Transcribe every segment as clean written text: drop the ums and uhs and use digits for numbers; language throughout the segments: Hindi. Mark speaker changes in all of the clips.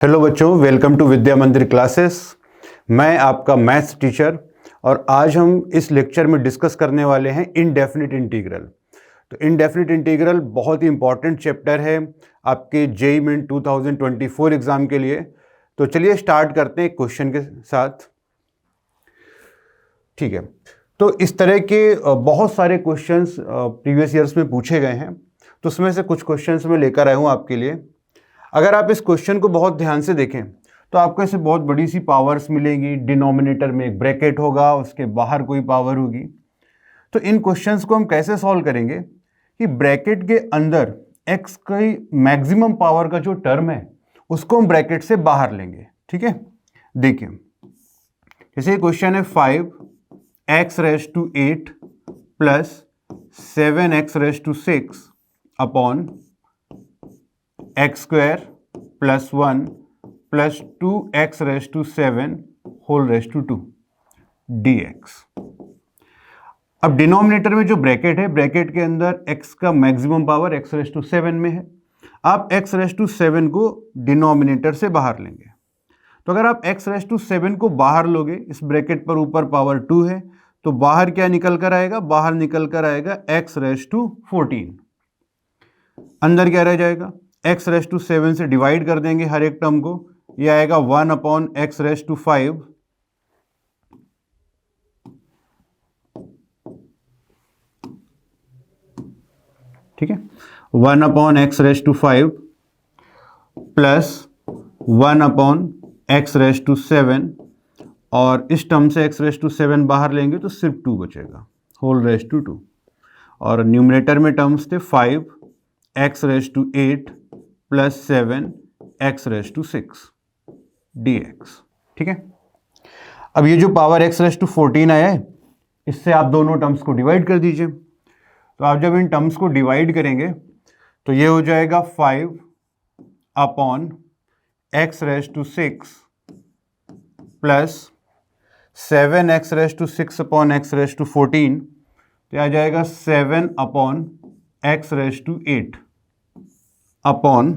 Speaker 1: हेलो बच्चों, वेलकम टू विद्या मंदिर क्लासेस। मैं आपका मैथ्स टीचर और आज हम इस लेक्चर में डिस्कस करने वाले हैं इनडेफिनिट इंटीग्रल। तो इनडेफिनिट इंटीग्रल बहुत ही इंपॉर्टेंट चैप्टर है आपके जेईई मेन 2024 एग्जाम के लिए। तो चलिए स्टार्ट करते हैं क्वेश्चन के साथ। ठीक है, तो इस तरह के बहुत सारे क्वेश्चंस प्रीवियस ईयर्स में पूछे गए हैं, तो उसमें से कुछ क्वेश्चंस मैं लेकर आया हूँ आपके लिए। अगर आप इस क्वेश्चन को बहुत ध्यान से देखें तो आपको ऐसे बहुत बड़ी सी पावर्स मिलेंगी। डिनोमिनेटर में एक ब्रैकेट होगा, उसके बाहर कोई पावर होगी। तो इन क्वेश्चंस को हम कैसे सॉल्व करेंगे कि ब्रैकेट के अंदर x की मैक्सिमम पावर का जो टर्म है उसको हम ब्रैकेट से बाहर लेंगे। ठीक है, देखिए जैसे क्वेश्चन है 5x⁸8 plus 7x�6 upon x² plus 1 plus 2x�7 whole raised to 2 dx। अब डिनोमिनेटर में जो ब्रैकेट है, ब्रैकेट के अंदर x का मैक्सिमम पावर x�7 में है। आप x�7 को डिनोमिनेटर से बाहर लेंगे। तो अगर आप x�7 को बाहर लोगे, इस ब्रैकेट पर ऊपर पावर 2 है, तो बाहर क्या निकल कर आएगा? बाहर निकल कर आएगा x⁴। अंदर क्या रह जाएगा? x�7 से डिवाइड कर देंगे हर एक टर्म को, यह आएगा 1/x⁵। ठीक है, 1/x⁵ प्लस 1/x�7, और इस टर्म से x�7 बाहर लेंगे तो सिर्फ 2 बचेगा, होल रेस्ट टू 2। और न्यूमरेटर में टर्म्स थे 5x⁸ प्लस 7x�6 dx। ठीक है, अब ये जो पावर x⁴ आया है, इससे आप दोनों टर्म्स को डिवाइड कर दीजिए। तो आप जब इन टर्म्स को डिवाइड करेंगे तो ये हो जाएगा 5/x�6 प्लस 7x⁶/x⁴, तो आ जाएगा 7/x⁸ upon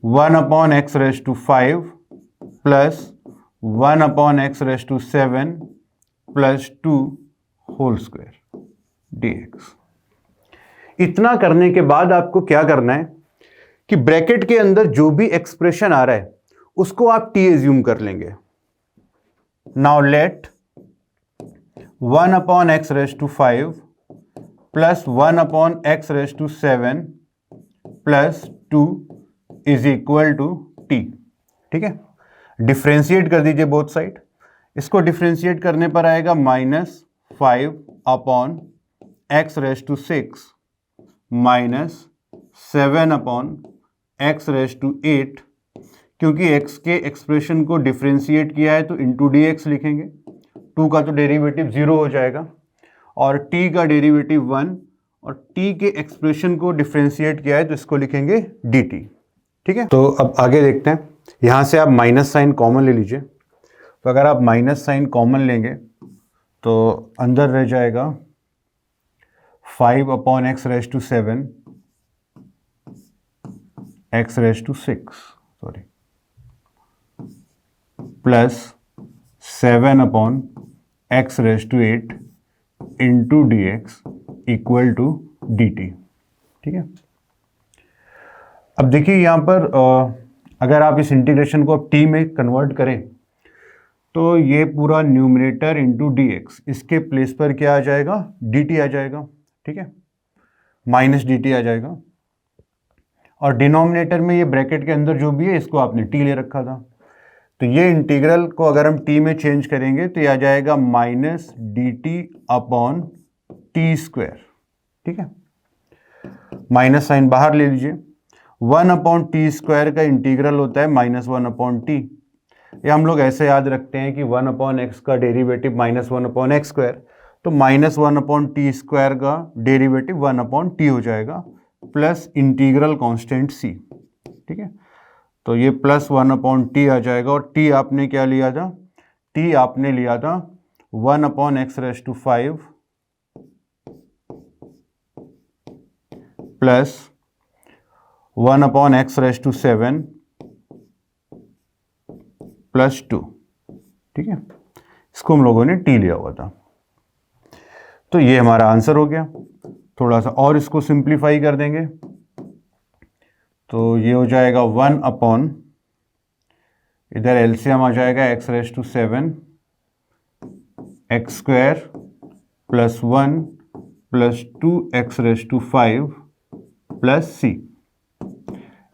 Speaker 1: 1/x⁵ plus 1/x�7 plus 2 whole square dx। इतना करने के बाद आपको क्या करना है कि ब्रैकेट के अंदर जो भी एक्सप्रेशन आ रहा है उसको आप t एज्यूम कर लेंगे। Now let 1/x⁵ plus 1/x�7 plus 2 is equal to t। ठीक है, डिफ्रेंशिएट कर दीजिए बोथ साइड। इसको डिफ्रेंशिएट करने पर आएगा -5/x⁶ माइनस 7/x⁸, क्योंकि x के एक्सप्रेशन को डिफ्रेंशिएट किया है तो इंटू dx लिखेंगे। 2 का तो डेरिवेटिव 0 हो जाएगा और t का डेरिवेटिव 1, और t के एक्सप्रेशन को डिफ्रेंशिएट किया है तो इसको लिखेंगे dt। ठीक है, तो अब आगे देखते हैं। यहाँ से आप माइनस साइन कॉमन ले लीजिए। तो अगर आप माइनस साइन कॉमन लेंगे तो अंदर रह जाएगा 5/x⁶ x�6 plus 7/x⁸ into dx equal to dt। ठीक है, अब देखिए यहाँ पर अगर आप इस इंटीग्रेशन को अब t में कन्वर्ट करें तो ये पूरा न्यूमरेटर इंटू dx, इसके प्लेस पर क्या आ जाएगा? dt आ जाएगा। ठीक है, माइनस dt आ जाएगा, और डिनोमिनेटर में ये ब्रैकेट के अंदर जो भी है इसको आपने t ले रखा था। तो ये इंटीग्रल को अगर हम t में चेंज करेंगे तो ये आ जाएगा -dt/t²। ठीक है, माइनस साइन बाहर ले लीजिए। 1/t² का इंटीग्रल होता है -1/t। ये हम लोग ऐसे याद रखते हैं कि 1/x का डेरिवेटिव -1/x², तो -1/t² का डेरिवेटिव 1/t हो जाएगा प्लस इंटीग्रल कांस्टेंट c। ठीक है, तो ये प्लस 1/t आ जाएगा, और t आपने क्या लिया था? t आपने लिया था 1/x⁵ प्लस 1/x⁻⁷ प्लस 2, ठीक है, इसको हम लोगों ने टी लिया हुआ था। तो ये हमारा आंसर हो गया। थोड़ा सा और इसको सिंप्लीफाई कर देंगे तो ये हो जाएगा 1/, इधर एलसीएम आ जाएगा x⁻⁷ x² plus 1 plus 2x⁵ plus c।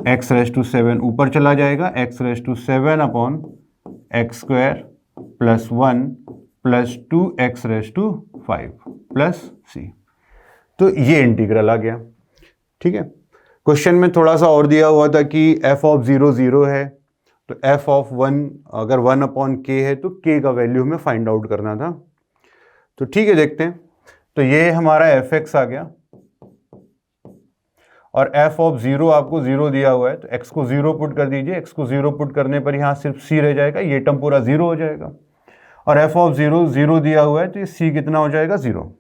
Speaker 1: x⁻⁷ ऊपर चला जाएगा, x⁻⁷ x² plus 1 plus 2x⁵ plus c। तो ये इंटीग्रल आ गया, ठीक है। क्वेश्चन में थोड़ा सा और दिया हुआ था कि f(0) 0 है, तो f(1) अगर 1/k है तो k का वैल्यू हमें फाइंड आउट करना था। तो ठीक है, देखते हैं। तो ये हमारा fx आ गया और f(0) आपको 0 दिया हुआ है, तो x को 0 पुट कर दीजिए। x को 0 पुट करने पर यहाँ सिर्फ c रह जाएगा, ये टर्म पूरा 0 हो जाएगा। और f(0) 0 दिया हुआ है, तो ये c कितना हो जाएगा? 0।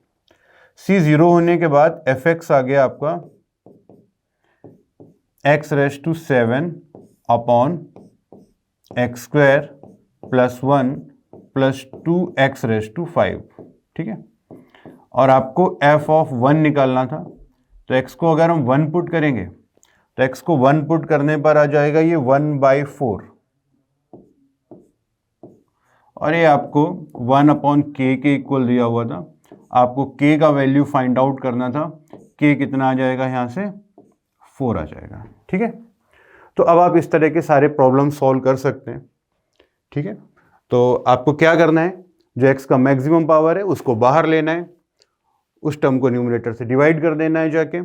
Speaker 1: c 0 होने के बाद fx आ गया आपका x⁻⁷ upon x² plus 1 plus 2x⁵, ठीक है। और आपको f(1) निकालना था, तो x को अगर हम 1 पुट करेंगे तो x को 1 पुट करने पर आ जाएगा ये 1/4, और ये आपको 1/k के इक्वल दिया हुआ था। आपको k का वैल्यू फाइंड आउट करना था, k कितना आ जाएगा यहाँ से? 4 आ जाएगा, ठीक है। तो अब आप इस तरह के सारे प्रॉब्लम सॉल्व कर सकते हैं, ठीक है। तो आपको क्या करना है, जो x का मैक्सिमम पावर है उसको बाहर लेना है, उस टर्म को न्यूमरेटर से डिवाइड कर देना है जाके,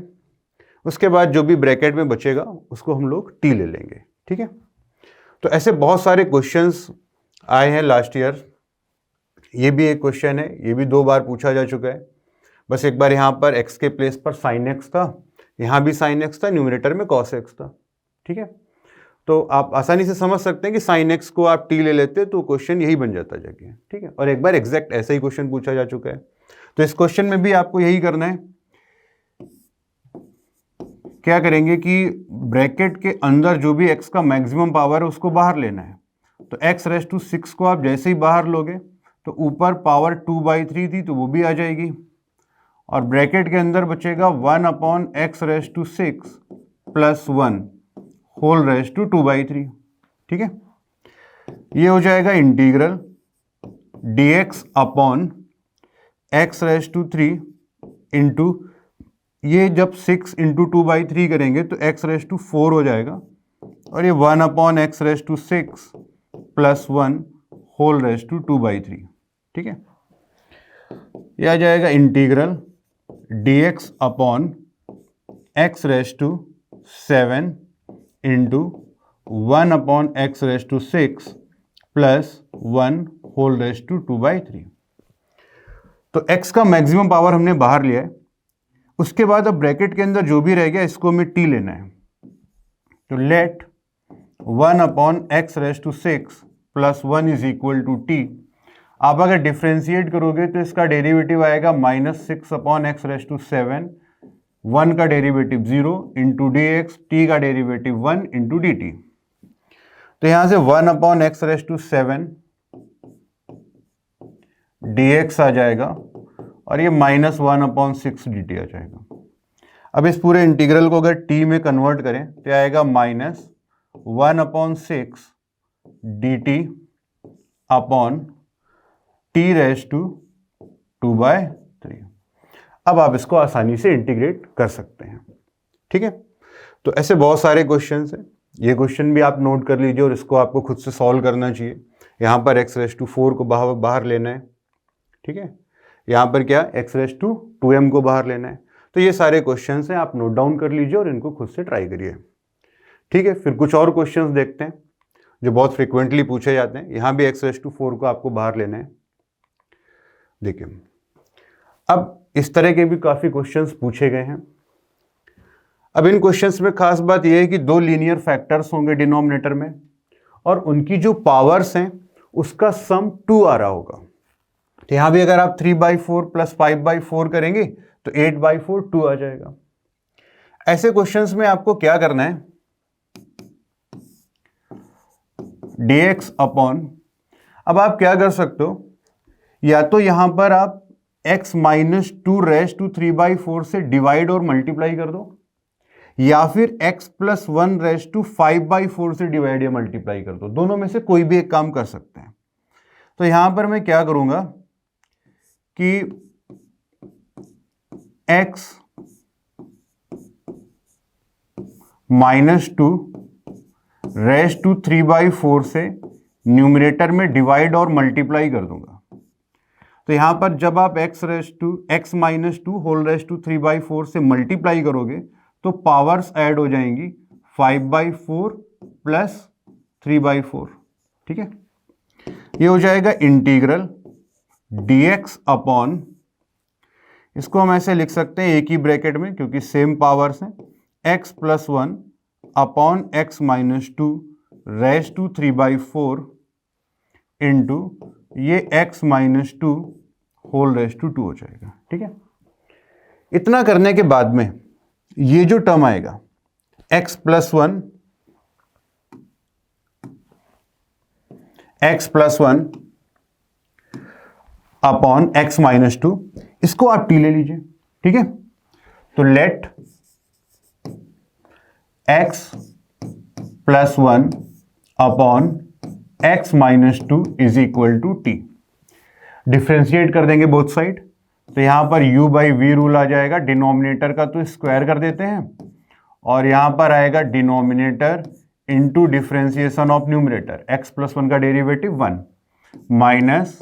Speaker 1: उसके बाद जो भी ब्रैकेट में बचेगा उसको हम लोग t ले लेंगे, ठीक है। तो ऐसे बहुत सारे क्वेश्चंस आए हैं लास्ट ईयर। ये भी एक क्वेश्चन है, ये भी 2 बार पूछा जा चुका है। बस एक बार यहाँ पर x के प्लेस पर sin x था, यहाँ भी sin x था, न्यूमरेटर में cos x था, ठीक है। तो आप आसानी से समझ सकते हैं कि sin x को आप t ले लेते तो क्वेश्चन यही बन जाता जाके, ठीक है। और एक बार एग्जैक्ट ऐसा ही क्वेश्चन पूछा जा चुका है। तो इस क्वेश्चन में भी आपको यही करना है। क्या करेंगे कि ब्रैकेट के अंदर जो भी x का मैक्सिमम पावर है उसको बाहर लेना है। तो x⁻⁶ को आप जैसे ही बाहर लोगे तो ऊपर पावर 2/3 थी तो वो भी आ जाएगी, और ब्रैकेट के अंदर बचेगा 1/x⁻⁶ plus 1 whole raise to 2/3, ठीक है। ये हो जाएगा integral dx upon x⁻³ into, ये जब 6 इंटू 2/3 करेंगे तो x⁻⁴ हो जाएगा, और ये 1/x⁻⁶ plus 1 whole raise to 2/3, ठीक है। ये आ जाएगा integral dx upon x⁻⁷ into 1/x⁻⁶ plus 1 whole raise to 2/3। तो x का मैक्सिमम पावर हमने बाहर लिया है। उसके बाद अब ब्रैकेट के अंदर जो भी रह गया इसको हमें t लेना है। तो let 1/x⁻⁷ plus 1 is equal to t। आप अगर डिफ्रेंशिएट करोगे तो इसका डेरिवेटिव आएगा -6/x⁻⁷, 1 का डेरिवेटिव 0 इंटू dx, t का डेरिवेटिव 1 इंटू dt। तो यहां से 1/x⁻⁷ dx आ जाएगा, और ये -1/6 dt आ जाएगा। अब इस पूरे इंटीग्रल को अगर t में कन्वर्ट करें तो आएगा -1/6 dt upon t raise to 2/3। अब आप इसको आसानी से इंटीग्रेट कर सकते हैं, ठीक है। तो ऐसे बहुत सारे क्वेश्चंस हैं, ये क्वेश्चन भी आप नोट कर लीजिए और इसको आपको खुद से सॉल्व करना चाहिए। यहाँ पर x⁻⁴ को बाहर लेना है, ठीक है। यहाँ पर क्या x⁻²m को बाहर लेना है। तो ये सारे क्वेश्चंस हैं, आप नोट डाउन कर लीजिए और इनको खुद से ट्राई करिए, ठीक है। फिर कुछ और क्वेश्चंस देखते हैं जो बहुत फ्रिक्वेंटली पूछे जाते हैं। यहाँ भी x⁻⁴ को आपको बाहर लेना है। देखिए, अब इस तरह के भी काफ़ी क्वेश्चंस पूछे गए हैं। अब इन क्वेश्चंस में खास बात यह है कि 2 लीनियर फैक्टर्स होंगे डिनोमिनेटर में, और उनकी जो पावर्स हैं उसका सम 2 आ रहा होगा। तो यहाँ भी अगर आप 3/4 प्लस 5/4 करेंगे तो 8/4 2 आ जाएगा। ऐसे क्वेश्चंस में आपको क्या करना है dx अपॉन, अब आप क्या कर सकते हो, या तो यहां पर आप x माइनस 2^3/4 से डिवाइड और मल्टीप्लाई कर दो, या फिर x प्लस 1^5/4 से डिवाइड या मल्टीप्लाई कर दो। दोनों में से कोई भी एक काम कर सकते हैं। तो यहां पर मैं क्या करूंगा कि x माइनस 2^3/4 से न्यूमरेटर में डिवाइड और मल्टीप्लाई कर दूंगा। तो यहां पर जब आप x माइनस 2^3/4 से मल्टीप्लाई करोगे तो पावर्स ऐड हो जाएंगी 5/4 प्लस 3/4। ठीक है, ये हो जाएगा इंटीग्रल dx अपॉन, इसको हम ऐसे लिख सकते हैं एक ही ब्रैकेट में क्योंकि सेम पावर्स हैं, x plus 1 upon x minus 2^3/4 into ये x माइनस 2^2 हो जाएगा। ठीक है, इतना करने के बाद में ये जो टर्म आएगा x plus 1 upon x minus 2, इसको आप t ले लीजिए। ठीक है, तो let x plus 1 upon x minus 2 is equal to t। Differentiate कर देंगे बोथ साइड, तो यहां पर u बाई वी रूल आ जाएगा, डिनोमिनेटर का तो स्क्वायर कर देते हैं और यहां पर आएगा denominator into differentiation of numerator, x plus 1 का derivative 1 minus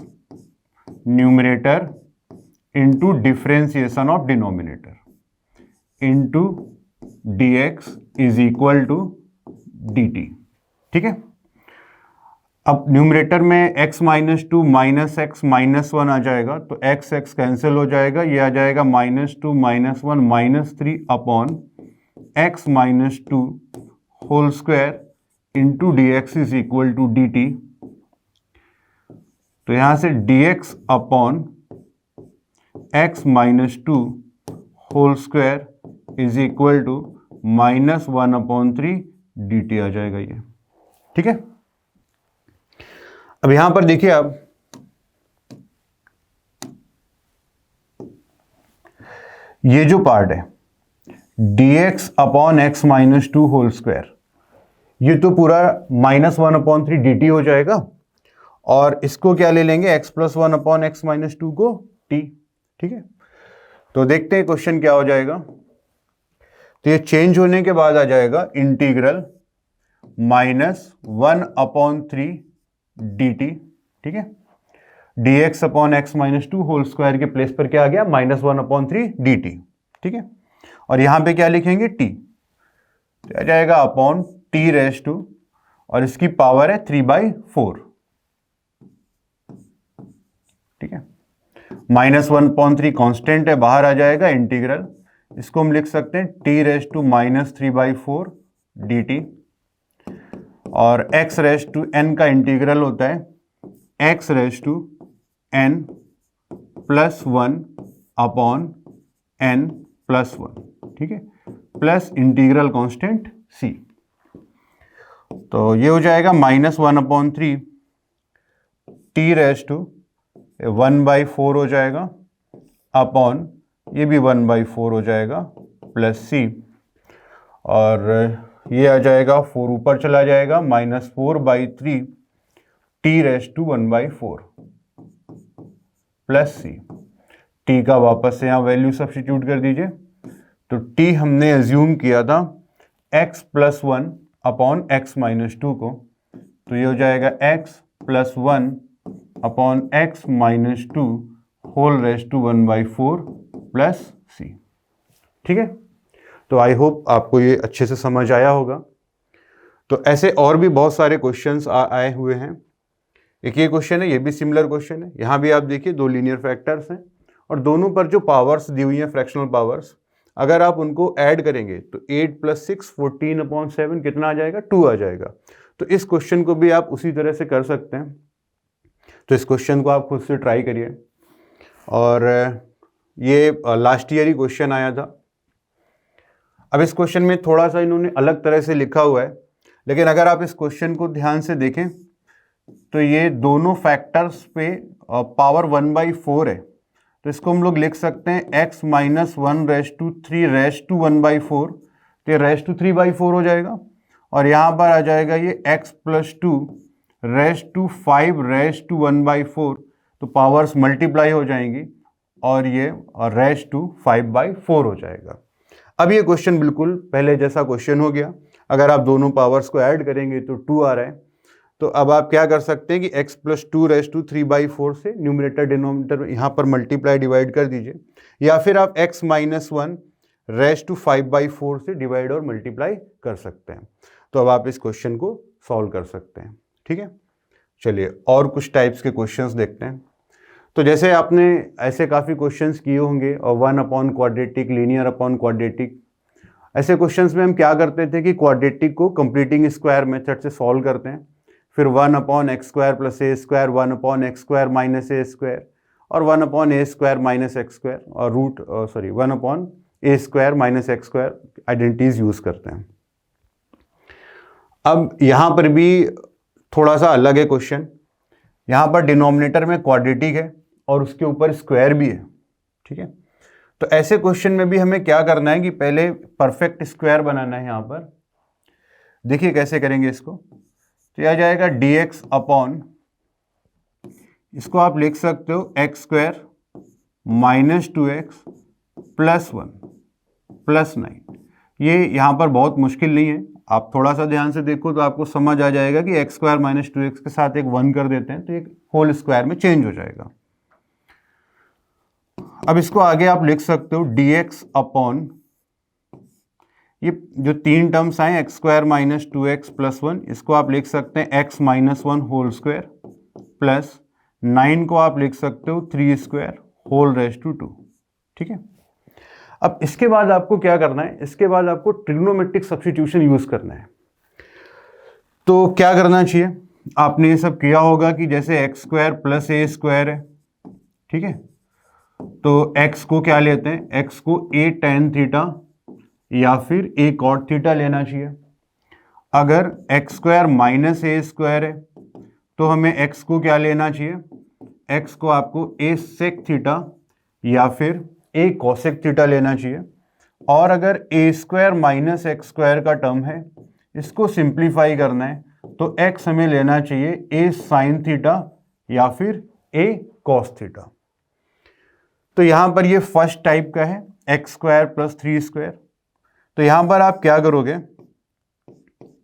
Speaker 1: numerator into differentiation of denominator into dx is equal to dt। ठीक है, अब न्यूमरेटर में x minus 2 minus x minus 1 आ जाएगा, तो x x कैंसिल हो जाएगा, ये आ जाएगा minus 2 minus 1 minus 3 upon x minus 2 whole square into dx is equal to dt। तो यहां से dx upon x minus 2 whole square is equal to minus 1/3 dt आ जाएगा ये। ठीक है, अब यहां पर देखिए, आप ये जो पार्ट है dx upon x minus 2 whole square, ये तो पूरा माइनस 1/3 dt हो जाएगा, और इसको क्या ले लेंगे, x plus 1 upon x minus 2 को t। ठीक है, तो देखते हैं क्वेश्चन क्या हो जाएगा। तो ये चेंज होने के बाद आ जाएगा इंटीग्रल माइनस 1/3 dt। ठीक है, dx upon x minus 2 whole square के प्लेस पर क्या आ गया, माइनस 1/3 dt। ठीक है, और यहां पे क्या लिखेंगे, t, तो आ जाएगा अपॉन t रेज टू, और इसकी पावर है 3/4। ठीक है, माइनस 1/3 कॉन्स्टेंट है, बाहर आ जाएगा इंटीग्रल, इसको हम लिख सकते हैं t raise to minus 3/4 dt, और x रेज टू n का इंटीग्रल होता है x raise to n plus 1 upon n plus 1। ठीक है, प्लस इंटीग्रल कांस्टेंट c, तो ये हो जाएगा माइनस 1/3 t रेज टू 1/4 हो जाएगा अपॉन ये भी 1/4 हो जाएगा प्लस c, और ये आ जाएगा 4 ऊपर चला जाएगा, minus 4/3 t raise to 1/4 plus c। t का वापस से यहाँ वैल्यू सब्स्टिट्यूट कर दीजिए, तो t हमने एज्यूम किया था x plus 1 upon x minus 2 को, तो ये हो जाएगा x plus 1 upon x minus 2 whole raise to 1/4 plus c। ठीक है, तो आई होप आपको ये अच्छे से समझ आया होगा। तो ऐसे और भी बहुत सारे क्वेश्चंस आए हुए हैं। एक ये क्वेश्चन है, ये भी सिमिलर क्वेश्चन है। यहाँ भी आप देखिए 2 लीनियर फैक्टर्स हैं और दोनों पर जो पावर्स दी हुई हैं, फ्रैक्शनल पावर्स, अगर आप उनको ऐड करेंगे तो 8 + 6 14/7 कितना आ जाएगा, 2 आ जाएगा। तो इस क्वेश्चन को भी आप उसी तरह से कर सकते हैं। तो इस क्वेश्चन को आप खुद से ट्राई करिए। और ये लास्ट ईयर ही क्वेश्चन आया था। अब इस क्वेश्चन में थोड़ा सा इन्होंने अलग तरह से लिखा हुआ है, लेकिन अगर आप इस क्वेश्चन को ध्यान से देखें तो ये दोनों फैक्टर्स पे पावर 1/4 है, तो इसको हम लोग लिख सकते हैं x माइनस 1/3 रेस टू 1/4, तो ये रेस टू 3/4 हो जाएगा। और यहाँ पर आ जाएगा ये x plus 2 raise to 5 raise to 1/4, तो पावर्स मल्टीप्लाई हो जाएंगी और ये रेस टू 5/4 हो जाएगा। अब ये क्वेश्चन बिल्कुल पहले जैसा क्वेश्चन हो गया। अगर आप दोनों पावर्स को ऐड करेंगे तो 2 आ रहा है। तो अब आप क्या कर सकते हैं कि x प्लस 2 रेस टू 3/4 से न्यूमरेटर डिनोमिनेटर यहाँ पर मल्टीप्लाई डिवाइड कर दीजिए, या फिर आप x माइनस 1 रेस टू 5/4 से डिवाइड और मल्टीप्लाई कर सकते हैं। तो अब आप इस क्वेश्चन को सॉल्व कर सकते हैं। ठीक है, चलिए और कुछ टाइप्स के क्वेश्चंस देखते हैं। तो जैसे आपने ऐसे काफ़ी क्वेश्चंस किए होंगे, और 1 क्वाड्रेटिक, लीनियर अपॉन क्वाड्रेटिक, ऐसे क्वेश्चंस में हम क्या करते थे कि क्वाड्रेटिक को कंप्लीटिंग स्क्वायर मेथड से सॉल्व करते हैं, फिर 1/x² plus a square, 1/x² minus a square, और 1/a² माइनस x स्क्वायर, और 1/a² minus x square identities use करते हैं। अब यहाँ पर भी थोड़ा सा अलग है क्वेश्चन। यहाँ पर डिनोमिनेटर में क्वाड्रेटिक है और उसके ऊपर स्क्वायर भी है। ठीक है, तो ऐसे क्वेश्चन में भी हमें क्या करना है कि पहले परफेक्ट स्क्वायर बनाना है। यहाँ पर देखिए कैसे करेंगे इसको। तो यह आ जाएगा dx अपॉन, इसको आप लिख सकते हो x² minus 2x plus 1 plus 9। ये यहाँ पर बहुत मुश्किल नहीं है, आप थोड़ा सा ध्यान से देखो तो आपको समझ आ जाएगा कि x² माइनस 2x के साथ एक 1 कर देते हैं तो एक होल स्क्वायर में चेंज हो जाएगा। अब इसको आगे आप लिख सकते हो dx अपॉन, ये जो तीन टर्म्स आए x² माइनस 2x प्लस 1, इसको आप लिख सकते हैं x minus 1 whole square plus 9 को आप लिख सकते हो 3 स्क्वायर होल रेस टू 2। ठीक है, अब इसके बाद आपको क्या करना है, इसके बाद आपको ट्रिग्नोमेट्रिक सब्स्टिट्यूशन यूज करना है। तो क्या करना चाहिए, आपने ये सब किया होगा कि जैसे x² प्लस a स्क्वायर है। ठीक है, तो x को क्या लेते हैं, x को a tan थीटा या फिर a cot थीटा लेना चाहिए। अगर x² माइनस a स्क्वायर है तो हमें x को क्या लेना चाहिए, x को आपको a sec थीटा या फिर a cosec थीटा लेना चाहिए। और अगर a² माइनस x स्क्वायर का टर्म है, इसको सिंप्लीफाई करना है तो x हमें लेना चाहिए a sin थीटा या फिर a cos थीटा। तो यहां पर ये फर्स्ट टाइप का है x² प्लस 3 स्क्वायर। तो यहां पर आप क्या करोगे,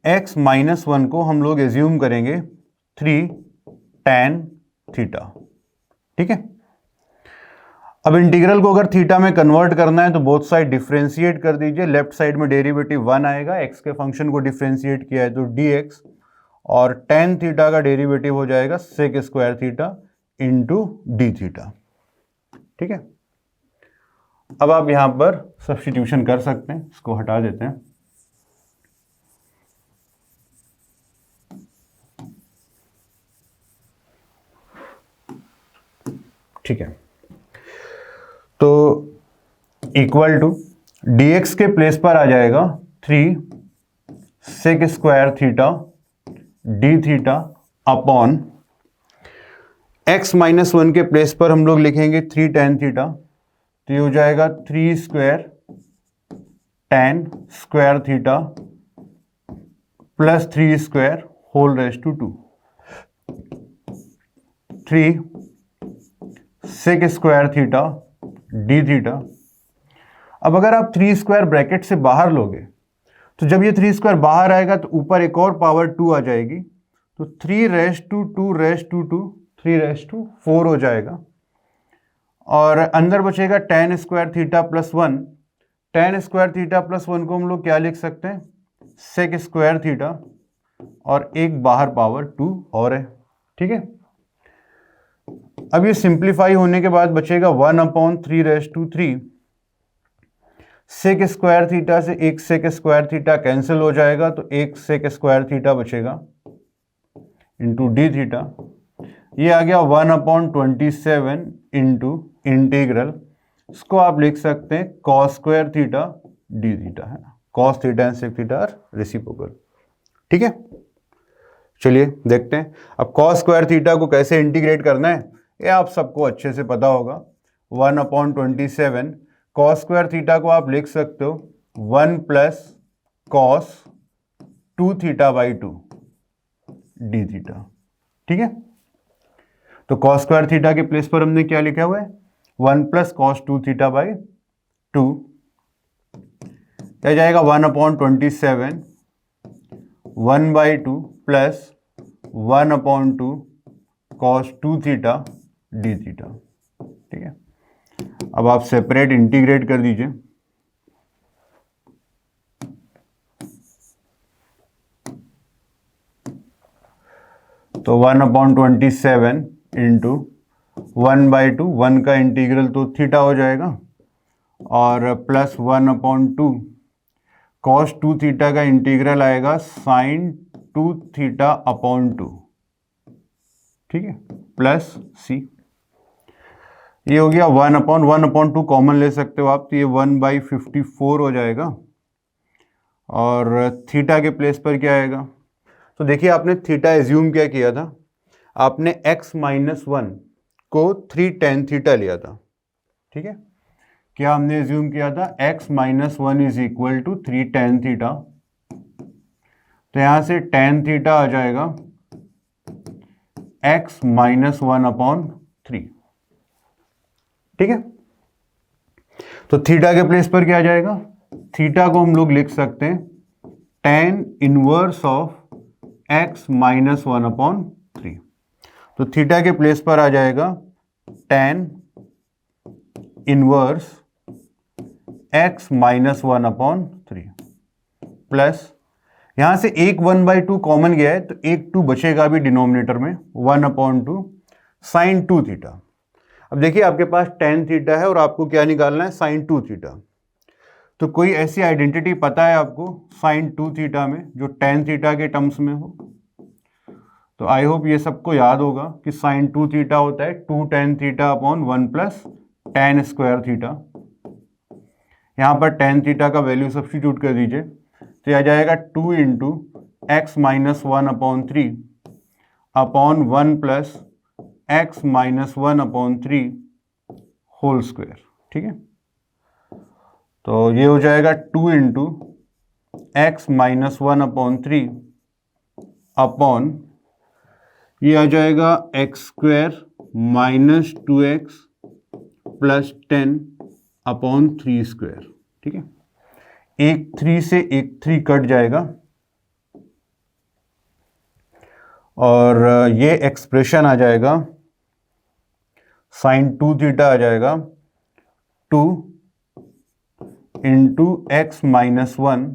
Speaker 1: x माइनस 1 को हम लोग एज्यूम करेंगे 3 tan थीटा। ठीक है, अब इंटीग्रल को अगर थीटा में कन्वर्ट करना है तो बोथ साइड डिफरेंशिएट कर दीजिए। लेफ्ट साइड में डेरिवेटिव 1 आएगा, x के फंक्शन को डिफरेंशिएट किया है तो dx, और tan थीटा का डेरिवेटिव हो जाएगा sec square theta into D theta. ठीक है, अब आप यहां पर सब्स्टिट्यूशन कर सकते हैं, इसको हटा देते हैं। ठीक है, तो इक्वल टू dx के प्लेस पर आ जाएगा 3 sec square theta d theta upon x minus 1 के प्लेस पर हम लोग लिखेंगे 3 tan थीटा, तो ये हो जाएगा 3 square tan square theta plus 3 square whole raise to 2, 3 sec square theta d theta. अब अगर आप 3 स्क्वायर ब्रैकेट से बाहर लोगे तो जब ये 3 स्क्वायर बाहर आएगा तो ऊपर एक और पावर 2 आ जाएगी, तो 3 raise to 2 raise to 2 3 raise to 4 हो जाएगा। और अंदर बचेगा tan square theta plus 1। tan square theta plus 1 को हम लोग क्या लिख सकते हैं, sec स्क्वायर थीटा, और एक बाहर पावर 2 और है। ठीक है, अब ये सिंप्लीफाई होने के बाद बचेगा 1/3 raise to 3। sec square theta से एक sec स्क्वायर थीटा कैंसिल हो जाएगा, तो एक sec स्क्वायर थीटा बचेगा इंटू डी थीटा। ये आ गया 1/27 इंटू इंटीग्रल, इसको आप लिख सकते हैं cos square theta d theta, है ना, cos theta and sec theta are reciprocal. ठीक है, चलिए देखते हैं। अब कॉस स्क्वायर थीटा को कैसे इंटीग्रेट करना है ये आप सबको अच्छे से पता होगा। 1/27 कॉस स्क्वायर थीटा को आप लिख सकते हो 1 plus cos 2 theta by 2 D theta. ठीक है, तो कॉस स्क्वायर थीटा के प्लेस पर हमने क्या लिखा हुआ है 1 प्लस कॉस 2 थीटा बाई 2, क्या जाएगा 1/27 1/2 plus 1/2 cos 2 theta d theta. ठीक है, अब आप सेपरेट इंटीग्रेट कर दीजिए। तो 1/27 इंटू 1/2, 1 का इंटीग्रल तो थीटा हो जाएगा, और प्लस 1/2 कॉस 2 थीटा का इंटीग्रल आएगा साइन 2 थीटा अपॉन 2। ठीक है, प्लस सी, ये हो गया 1/1/2 कॉमन ले सकते हो आप, तो ये 1/54 हो जाएगा, और थीटा के प्लेस पर क्या आएगा। तो देखिए आपने थीटा एज्यूम क्या किया था, आपने x-1 को 3 tan थीटा लिया था। ठीक है, क्या हमने एज्यूम किया था x-1 is equal to 3 tan theta, तो यहां से tan थीटा आ जाएगा x-1/3। ठीक है, तो थीटा के प्लेस पर क्या आ जाएगा, थीटा को हम लोग लिख सकते हैं tan इनवर्स ऑफ x-1/3। तो थीटा के प्लेस पर आ जाएगा tan इनवर्स x-1/3 प्लस, यहां से एक 1/2 कॉमन गया है, तो एक 2 बचेगा भी डिनोमिनेटर में, 1/2 साइन 2 थीटा। अब देखिए आपके पास tan थीटा है और आपको क्या निकालना है साइन 2 थीटा। तो कोई ऐसी आइडेंटिटी पता है आपको साइन 2 थीटा में जो tan थीटा के टर्म्स में हो, तो आई होप ये सबको याद होगा कि साइन 2 थीटा होता है 2 tan theta upon 1 plus tan square theta. यहाँ पर tan थीटा का वैल्यू सब्स्टिट्यूट कर दीजिए, तो यह आ जाएगा 2 into x-1/3 upon 1 plus x-1/3 whole square. ठीक है, तो ये हो जाएगा 2 इंटू x-1/3 अपॉन, ये आ जाएगा x² minus 2x plus 10 upon 3²। ठीक है, एक 3 से एक 3 कट जाएगा, और ये एक्सप्रेशन आ जाएगा साइन 2 थीटा आ जाएगा 2 इंटू x-1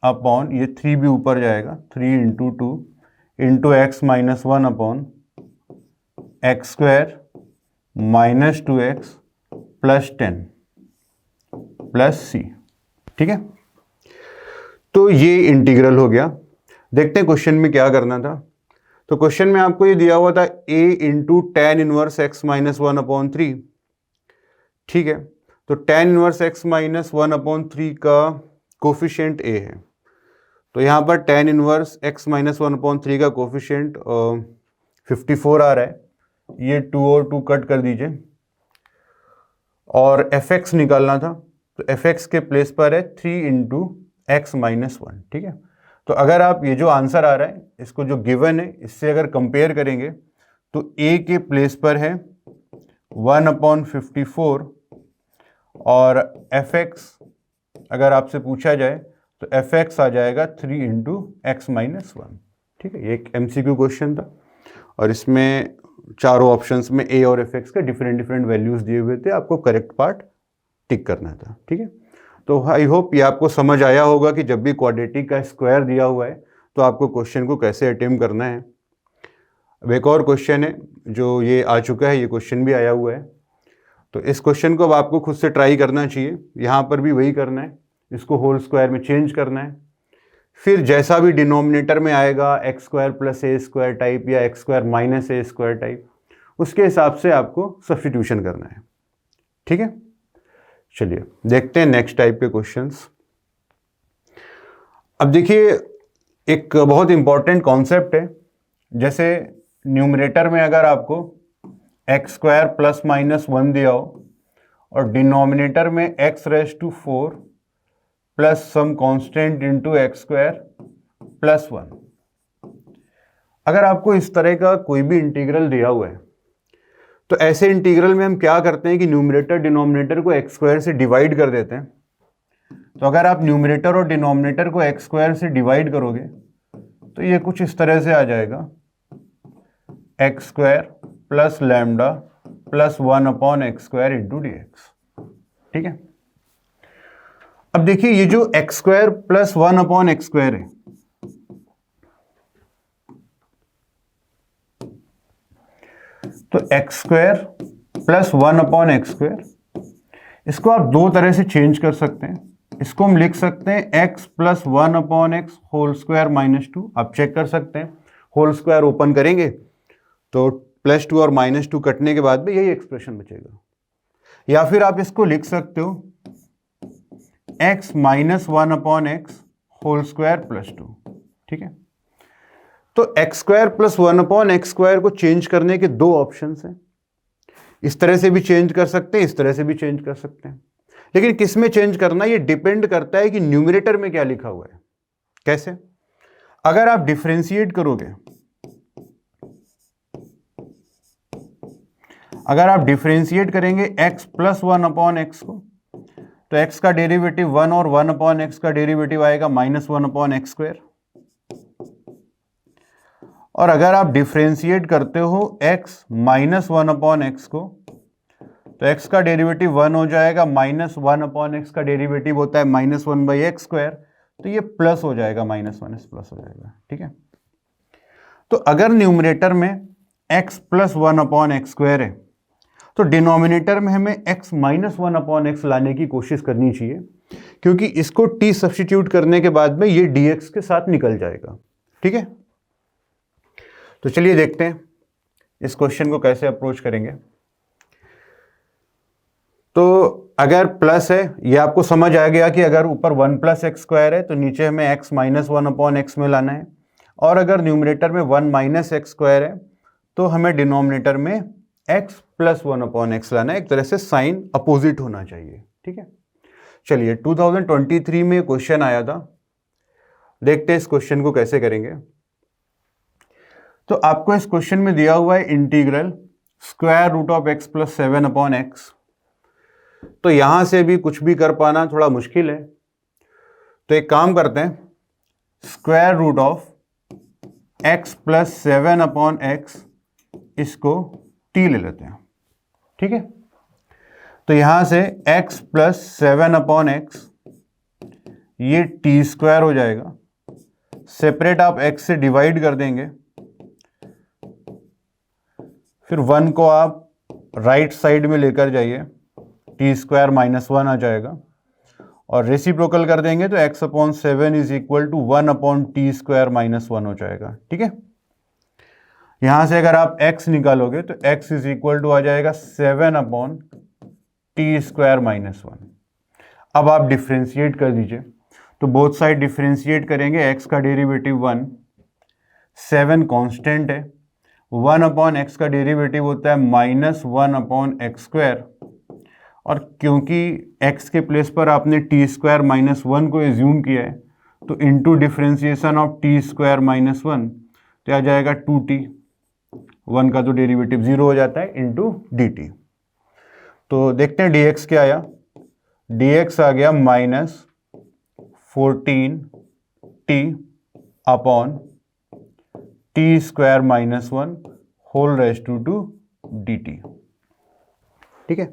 Speaker 1: अपॉन, ये 3 भी ऊपर जाएगा, 3 into 2 into x-1 upon x² minus 2x plus 10 plus C. ठीक है, तो ये इंटीग्रल हो गया। देखते हैं क्वेश्चन में क्या करना था। तो क्वेश्चन में आपको ये दिया हुआ था a into tan inverse x-1/3। ठीक है, तो tan इनवर्स x-1/3 का कोफिशिएंट a है, तो यहाँ पर tan इनवर्स x-1/3 का कोफिशिएंट 54 आ रहा है, ये 2 और 2 कट कर दीजिए, और fx निकालना था, तो fx के प्लेस पर है 3 इंटू x-1। ठीक है, तो अगर आप ये जो आंसर आ रहा है इसको जो गिवन है इससे अगर कंपेयर करेंगे तो a के प्लेस पर है 1/54, और fx अगर आपसे पूछा जाए तो fx आ जाएगा 3 इंटू x-1। ठीक है, ये एक MCQ क्वेश्चन था, और इसमें चारों ऑप्शंस में a और fx के डिफरेंट वैल्यूज दिए हुए थे, आपको करेक्ट पार्ट टिक करना था। ठीक है, तो आई होप ये आपको समझ आया होगा कि जब भी क्वाड्रेटिक का स्क्वायर दिया हुआ है तो आपको क्वेश्चन को कैसे अटेम्प्ट करना है। अब एक और क्वेश्चन है जो ये आ चुका है, ये क्वेश्चन भी आया हुआ है, तो इस क्वेश्चन को अब आपको खुद से ट्राई करना चाहिए। यहाँ पर भी वही करना है, इसको होल स्क्वायर में चेंज करना है, फिर जैसा भी डिनोमिनेटर में आएगा x² प्लस a² टाइप या x² माइनस a² टाइप, उसके हिसाब से आपको सब्स्टिट्यूशन करना है। ठीक है, चलिए देखते हैं नेक्स्ट टाइप के क्वेश्चंस। अब देखिए एक बहुत इंपॉर्टेंट कॉन्सेप्ट है। जैसे न्यूमरेटर में अगर आपको एक्स स्क्वायर प्लस माइनस 1 दिया हो और डिनोमिनेटर में x raise to 4 plus some constant into x square plus 1, अगर आपको इस तरह का कोई भी इंटीग्रल दिया हुआ है तो ऐसे इंटीग्रल में हम क्या करते हैं कि न्यूमरेटर डिनोमिनेटर को एक्स स्क्वायर से डिवाइड कर देते हैं। तो अगर आप न्यूमरेटर और डिनोमिनेटर को एक्स स्क्वायर से डिवाइड करोगे तो ये कुछ इस तरह से आ जाएगा, x square plus lambda plus 1 upon x square into d x. ठीक है, अब देखिए ये जो x square plus 1 upon x square है, तो x square plus 1 upon x square, इसको आप दो तरह से चेंज कर सकते हैं। इसको हम लिख सकते हैं x plus 1 upon x whole square minus 2। आप चेक कर सकते हैं, होल स्क्वायर ओपन करेंगे तो प्लस 2 और माइनस 2 कटने के बाद भी यही एक्सप्रेशन बचेगा। या फिर आप इसको लिख सकते हो x minus 1 upon x whole square plus 2। ठीक है, तो x square plus 1 upon x square को चेंज करने के दो ऑप्शंस हैं। इस तरह से भी चेंज कर सकते हैं, इस तरह से भी चेंज कर सकते हैं। लेकिन किस में चेंज करना ये डिपेंड करता है कि न्यूमरेटर में क्या लिखा हुआ है। कैसे? अगर आप डिफरेंशिएट करोगे, अगर आप डिफरेंशिएट करेंगे x प्लस 1 अपॉन एक्स को, तो x का डेरिवेटिव 1 और 1 अपॉन एक्स का डेरिवेटिव आएगा माइनस 1 अपॉन एक्स स्क्वायर। और अगर आप डिफरेंशिएट करते हो x माइनस 1 अपॉन एक्स को, तो x का डेरिवेटिव 1 हो जाएगा, माइनस 1 अपॉन एक्स का डेरिवेटिव होता है माइनस 1 बाई एक्स स्क्वायर, तो ये प्लस हो जाएगा, माइनस 1 प्लस हो जाएगा। ठीक है, तो अगर न्यूमरेटर में x plus 1 upon x square है तो डिनोमिनेटर में हमें x माइनस 1 अपॉन एक्स लाने की कोशिश करनी चाहिए, क्योंकि इसको t सब्स्टिट्यूट करने के बाद में ये dx के साथ निकल जाएगा। ठीक है, तो चलिए देखते हैं इस क्वेश्चन को कैसे अप्रोच करेंगे। तो अगर प्लस है, ये आपको समझ आ गया कि अगर ऊपर 1 प्लस एक्स स्क्वायर है तो नीचे हमें x माइनस 1 अपॉन एक्स में लाना है, और अगर न्यूमरेटर में 1 माइनस एक्स स्क्वायर है तो हमें डिनोमिनेटर में x प्लस 1 अपॉन एक्स लाना है। एक तरह से साइन अपोजिट होना चाहिए। ठीक है, चलिए 2023 में क्वेश्चन आया था, देखते हैं इस क्वेश्चन को कैसे करेंगे। तो आपको इस क्वेश्चन में दिया हुआ है integral square root of x plus 7 upon x. तो यहां से भी कुछ भी कर पाना थोड़ा मुश्किल है, तो एक काम करते हैं, square root of x plus 7 upon x, इसको t ले लेते हैं। ठीक है, तो यहां से x प्लस 7 अपॉन एक्स, ये t स्क्वायर हो जाएगा। सेपरेट आप x से डिवाइड कर देंगे, फिर 1 को आप राइट साइड में लेकर जाइए, टी स्क्वायर माइनस 1 आ जाएगा, और रेसिप्रोकल कर देंगे तो x upon 7 is equal to 1 upon t square minus 1 हो जाएगा। ठीक है, यहां से अगर आप x निकालोगे तो x इज इक्वल टू आ जाएगा 7 अपॉन टी स्क्वायर माइनस 1। अब आप डिफ्रेंशिएट कर दीजिए, तो बोथ साइड डिफ्रेंशिएट करेंगे, x का डेरिवेटिव 1, 7 कांस्टेंट है, 1 अपॉन एक्स का डेरिवेटिव होता है माइनस 1 अपॉन एक्स स्क्वायर, और क्योंकि x के प्लेस पर आपने टी स्क्वायर माइनस 1 को एज्यूम किया है, तो into differentiation of T square minus 1, तो आ जाएगा 2t, 1 का तो डेरिवेटिव 0 हो जाता है, इंटू dt। तो देखते हैं dx क्या आया, dx आ गया minus 14t upon t square minus 1 whole raise to dt। ठीक है,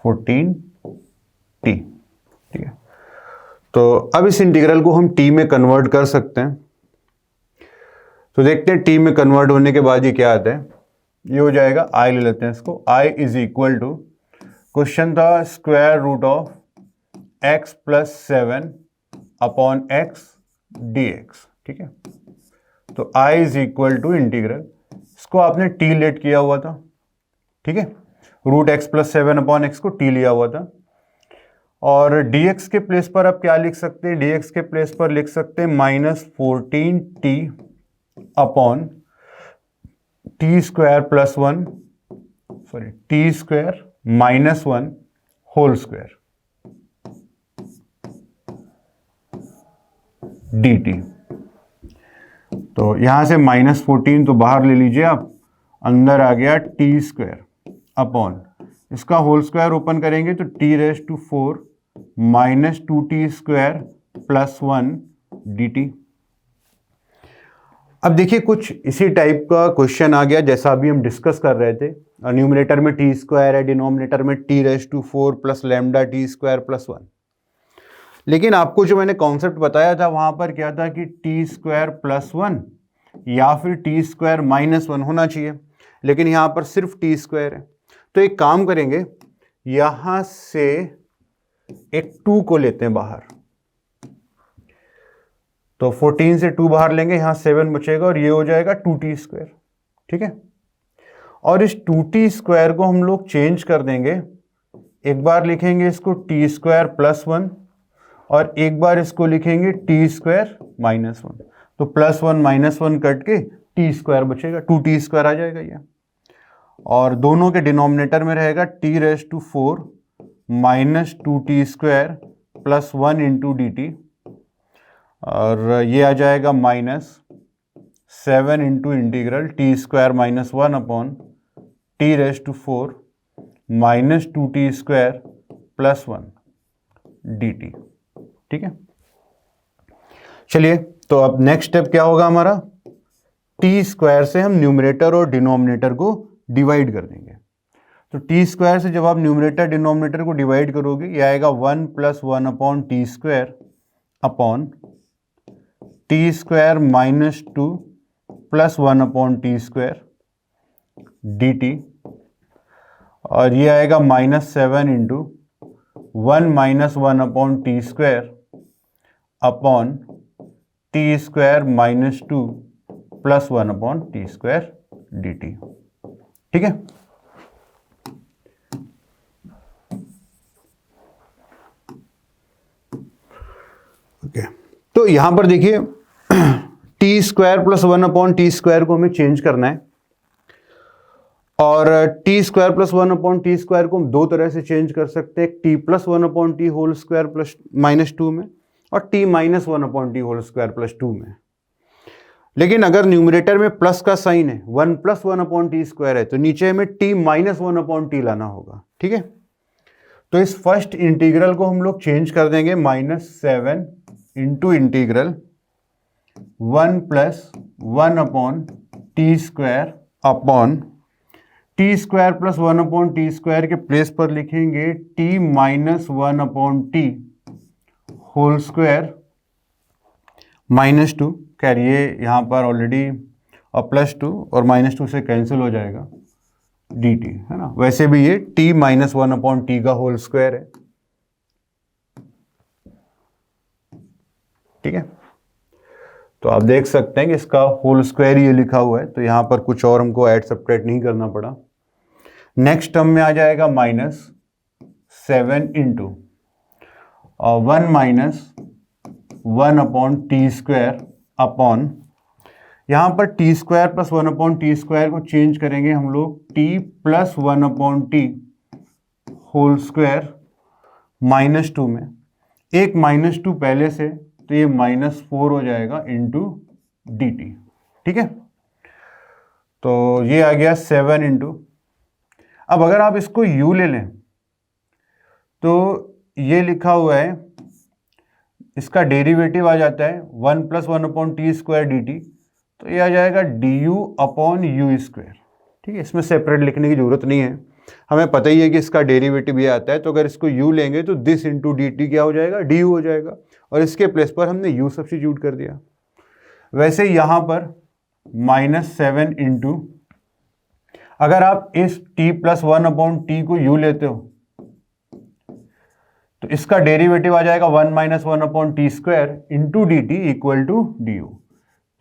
Speaker 1: t। ठीक है, तो अब इस इंटीग्रल को हम t में कन्वर्ट कर सकते हैं। तो देखते हैं t में कन्वर्ट होने के बाद ये क्या आता है। ये हो जाएगा i, ले लेते हैं इसको, i is equal to, question था square root of x plus 7 upon x dx। ठीक है, तो i is equal to integral, इसको आपने t लेट किया हुआ था। ठीक है, root x plus 7 upon x को t लिया हुआ था, और dx के प्लेस पर आप क्या लिख सकते हैं, dx के प्लेस पर लिख सकते हैं -14t upon t square plus 1 sorry t square minus 1 whole square dt। तो यहां से -14 तो बाहर ले लीजिए आप, अंदर आ गया टी स्क्वायर अपॉन इसका होल स्क्वायर ओपन करेंगे तो t⁴ minus 2t square plus 1 dt। अब देखिए कुछ इसी टाइप का क्वेश्चन आ गया जैसा अभी हम डिस्कस कर रहे थे। न्यूमरेटर में टी स्क्वायर है, डिनोमिनेटर में t⁴ plus lambda T square plus 1। लेकिन आपको जो मैंने कॉन्सेप्ट बताया था वहां पर क्या था कि टी स्क्वायर प्लस 1 या फिर टी स्क्वायर माइनस 1 होना चाहिए, लेकिन यहां पर सिर्फ टी स्क्वायर है। तो एक काम करेंगे, यहां से एक 2 को लेते हैं बाहर, तो 14 से 2 बाहर लेंगे, यहां 7 बचेगा और ये हो जाएगा 2t स्क्वायर। ठीक है, और इस 2t स्क्वायर को हम लोग चेंज कर देंगे, एक बार लिखेंगे इसको टी स्क्वायर प्लस 1 और एक बार इसको लिखेंगे टी स्क्वायर माइनस 1। तो प्लस 1 माइनस 1 कट के टी स्क्वायर बचेगा, 2t स्क्वायर आ जाएगा ये। और दोनों के डिनोमिनेटर में रहेगा t⁴ minus 2t square plus 1 into dt, और ये आ जाएगा -7 into integral T square minus 1 upon t⁴ minus 2t square plus 1 dt। ठीक है, चलिए तो अब नेक्स्ट स्टेप क्या होगा हमारा, टी स्क्वायर से हम न्यूमरेटर और डिनोमिनेटर को डिवाइड कर देंगे। तो टी स्क्वायर से जब आप न्यूमरेटर डिनोमिनेटर को डिवाइड करोगे, ये आएगा 1 + 1 upon t square upon t square minus 2 + 1 upon t square dt, और ये आएगा -7 into 1 - 1 upon t square upon t square minus 2 + 1 upon t square dt। ठीक है, ओके। तो यहां पर देखिए T square plus 1 upon t square को हमें चेंज करना है, और T square plus 1 upon t square को हम दो तरह से चेंज कर सकते हैं, t + 1 upon t whole square plus -2 में, और t -1 upon t whole square plus 2 में। लेकिन अगर न्यूमरेटर में प्लस का साइन है, 1 + 1 अपॉन टी स्क्वायर है, तो नीचे हमें टी -1 अपॉन टी लाना होगा। ठीक है, तो इस फर्स्ट इंटीग्रल को हम लोग चेंज कर देंगे, -7 into integral 1 + 1 upon t square upon t square plus 1 upon t square के प्लेस पर लिखेंगे t -1 upon t whole square -2। खैर ये यहाँ पर ऑलरेडी और +2 और -2 से कैंसिल हो जाएगा dt, है ना। वैसे भी ये t -1 अपॉन टी का होल स्क्वायर है। ठीक है, तो आप देख सकते हैं कि इसका होल स्क्वायर ये लिखा हुआ है, तो यहाँ पर कुछ और हमको ऐड सब्ट्रैक्ट नहीं करना पड़ा। नेक्स्ट टर्म में आ जाएगा -7 into 1 - 1 upon t square upon, यहाँ पर t square plus 1 upon t square को चेंज करेंगे हम लोग t + 1 upon t whole square -2 में, एक -2 पहले से, तो ये -4 हो जाएगा इंटू dt। ठीक है, तो ये आ गया 7 इंटू, अब अगर आप इसको u ले लें तो ये लिखा हुआ है, इसका डेरिवेटिव आ जाता है 1 + 1 अपॉन टी स्क्वायर dt, तो ये आ जाएगा du अपॉन u स्क्वायर। ठीक है, इसमें सेपरेट लिखने की जरूरत नहीं है, हमें पता ही है कि इसका डेरिवेटिव ये आता है। तो अगर इसको u लेंगे तो दिस इंटू dt क्या हो जाएगा, du हो जाएगा, और इसके प्लेस पर हमने u सब्स्टिट्यूट कर दिया। वैसे यहाँ पर -7 इंटू, अगर आप इस t + 1 अपॉन टी को u लेते हो तो इसका डेरिवेटिव आ जाएगा 1 - 1 upon t square into d t equal to d u.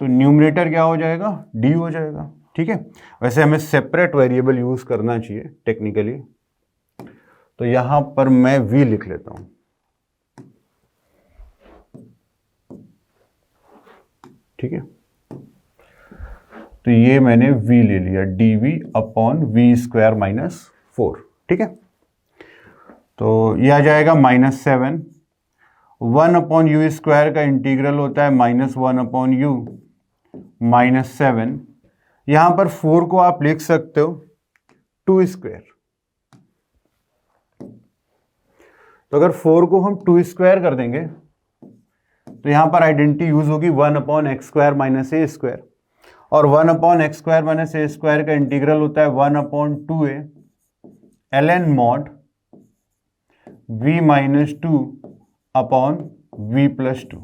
Speaker 1: तो न्यूमरेटर क्या हो जाएगा, डी हो जाएगा। ठीक है, वैसे हमें सेपरेट वेरिएबल यूज करना चाहिए टेक्निकली, तो यहां पर मैं v लिख लेता हूं। ठीक है, तो ये मैंने v ले लिया, dv upon v square minus 4, ठीक है। तो ये आ जाएगा -7, 1 अपॉन यू स्क्वायर का इंटीग्रल होता है -1 अपॉन यू, -7। यहाँ पर 4 को आप लिख सकते हो 2 स्क्वायर, तो अगर 4 को हम 2 स्क्वायर कर देंगे तो यहाँ पर आइडेंटिटी यूज होगी 1 अपॉन एक्स स्क्वायर माइनस ए स्क्वायर, और 1 अपॉन एक्स स्क्वायर माइनस ए स्क्वायर का इंटीग्रल होता है 1 upon 2a ln mod v minus 2 upon v plus 2,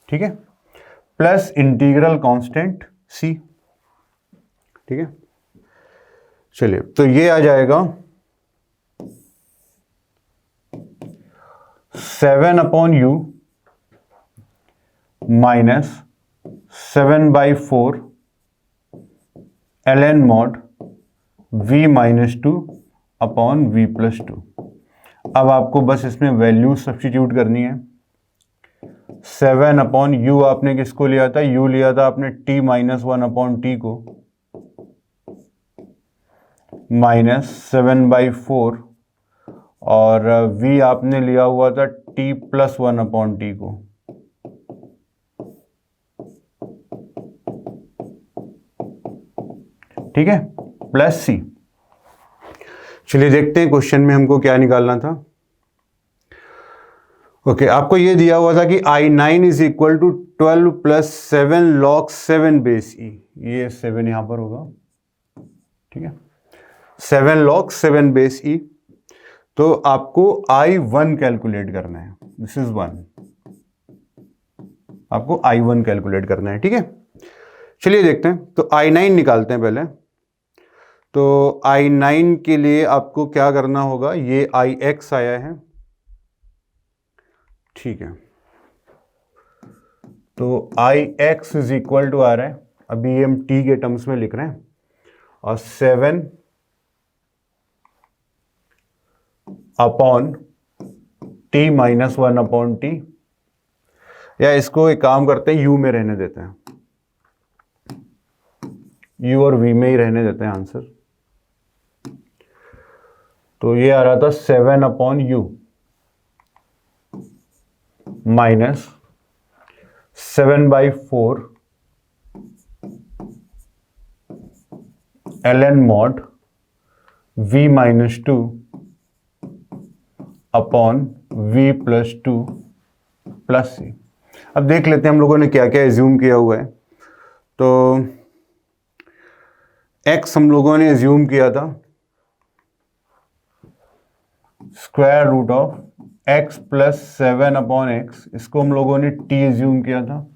Speaker 1: ठीक है, प्लस इंटीग्रल कांस्टेंट c, ठीक है। चलिए, तो ये आ जाएगा 7 upon u minus 7/4 ln mod v minus 2 upon v plus 2। अब आपको बस इसमें वैल्यू सब्स्टिट्यूट करनी है। 7 अपॉन u आपने किसको लिया था? u लिया था आपने t माइनस 1 अपॉन टी को, माइनस 7/4, और v आपने लिया हुआ था t प्लस 1 अपॉन टी को, ठीक है, प्लस c। चलिए देखते हैं क्वेश्चन में हमको क्या निकालना था। ओके, आपको ये दिया हुआ था कि I9 is equal to 12 plus 7 log 7 base e, ये 7 यहां पर होगा, ठीक है, 7 log 7 बेस ई। तो आपको I1 कैलकुलेट करना है, दिस इज 1, आपको I1 कैलकुलेट करना है, ठीक है। चलिए देखते हैं, तो I9 निकालते हैं पहले। तो I9 के लिए आपको क्या करना होगा, ये Ix आया है, ठीक है, तो Ix इज इक्वल टू आ रहा है, अभी हम t के टर्म्स में लिख रहे हैं, और 7 upon t minus 1 upon T, या इसको एक काम करते हैं u में रहने देते हैं, u और v में ही रहने देते हैं आंसर। तो ये आ रहा था 7 upon you minus 7/4 ln mod v minus 2 upon v plus 2 plus c। अब देख लेते हैं हम लोगों ने क्या क्या एज्यूम किया हुआ है। तो x हम लोगों ने एज्यूम किया था square root of x plus 7 upon x, इसको हम लोगों ने t एज्यूम किया था।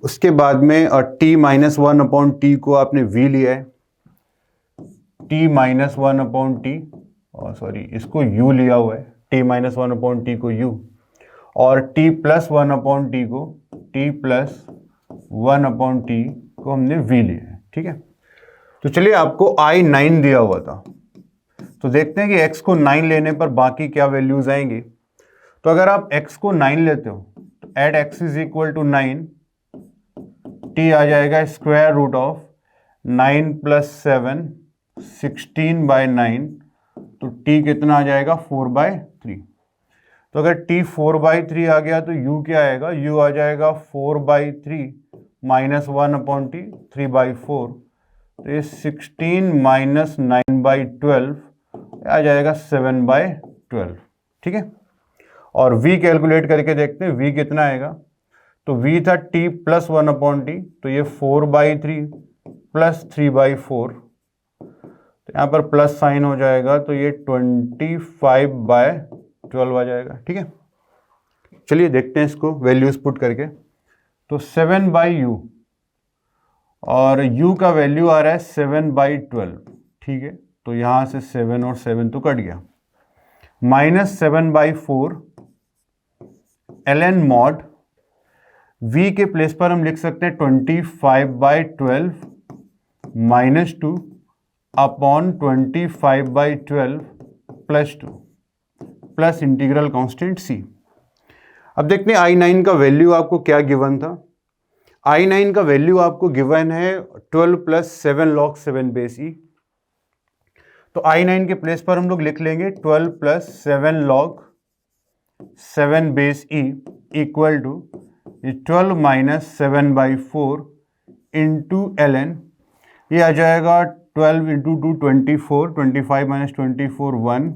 Speaker 1: उसके बाद में t माइनस 1 अपॉन टी को आपने v लिया है, t माइनस 1 अपॉन टी, और सॉरी इसको u लिया हुआ है, t माइनस 1 अपॉन टी को u, और t प्लस 1 अपॉन टी को, t प्लस 1 अपॉन टी को हमने v लिया है, ठीक है। तो चलिए, आपको I9 दिया हुआ था, तो देखते हैं कि x को 9 लेने पर बाकी क्या वैल्यूज आएंगी। तो अगर आप x को 9 लेते हो तो at x is equal to 9, t आ जाएगा स्क्वायर रूट ऑफ 9 प्लस 7 16/9, तो t कितना आ जाएगा 4/3। तो अगर t 4/3 आ गया तो u क्या आएगा, u आ जाएगा 4/3 माइनस 1 अपॉन टी 3/4, तो ये 16 माइनस 9/12 आ जाएगा 7/12, ठीक है। और v कैलकुलेट करके देखते हैं v कितना आएगा। तो v था t प्लस 1 अपॉन टी, तो ये 4/3 प्लस 3/4, तो यहाँ पर प्लस साइन हो जाएगा, तो ये 25/12 आ जाएगा, ठीक है। चलिए देखते हैं इसको वैल्यूज पुट करके। तो 7/u, और u का वैल्यू आ रहा है 7/12, ठीक है, तो यहाँ से 7 और 7 तो कट गया, माइनस 7/4 ln मॉड v के प्लेस पर हम लिख सकते हैं 25/12 minus 2 upon 25/12 plus 2 plus integral constant c। अब देखते हैं I9 का वैल्यू आपको क्या गिवन था। I9 का वैल्यू आपको गिवन है 12 प्लस 7 log 7 बेस ई। तो I9 के प्लेस पर हम लोग लिख लेंगे 12 plus 7 log 7 base e equal to 12 minus 7/4 into ln, ये आ जाएगा 12 इंटू 2 24, 25 माइनस 24 1,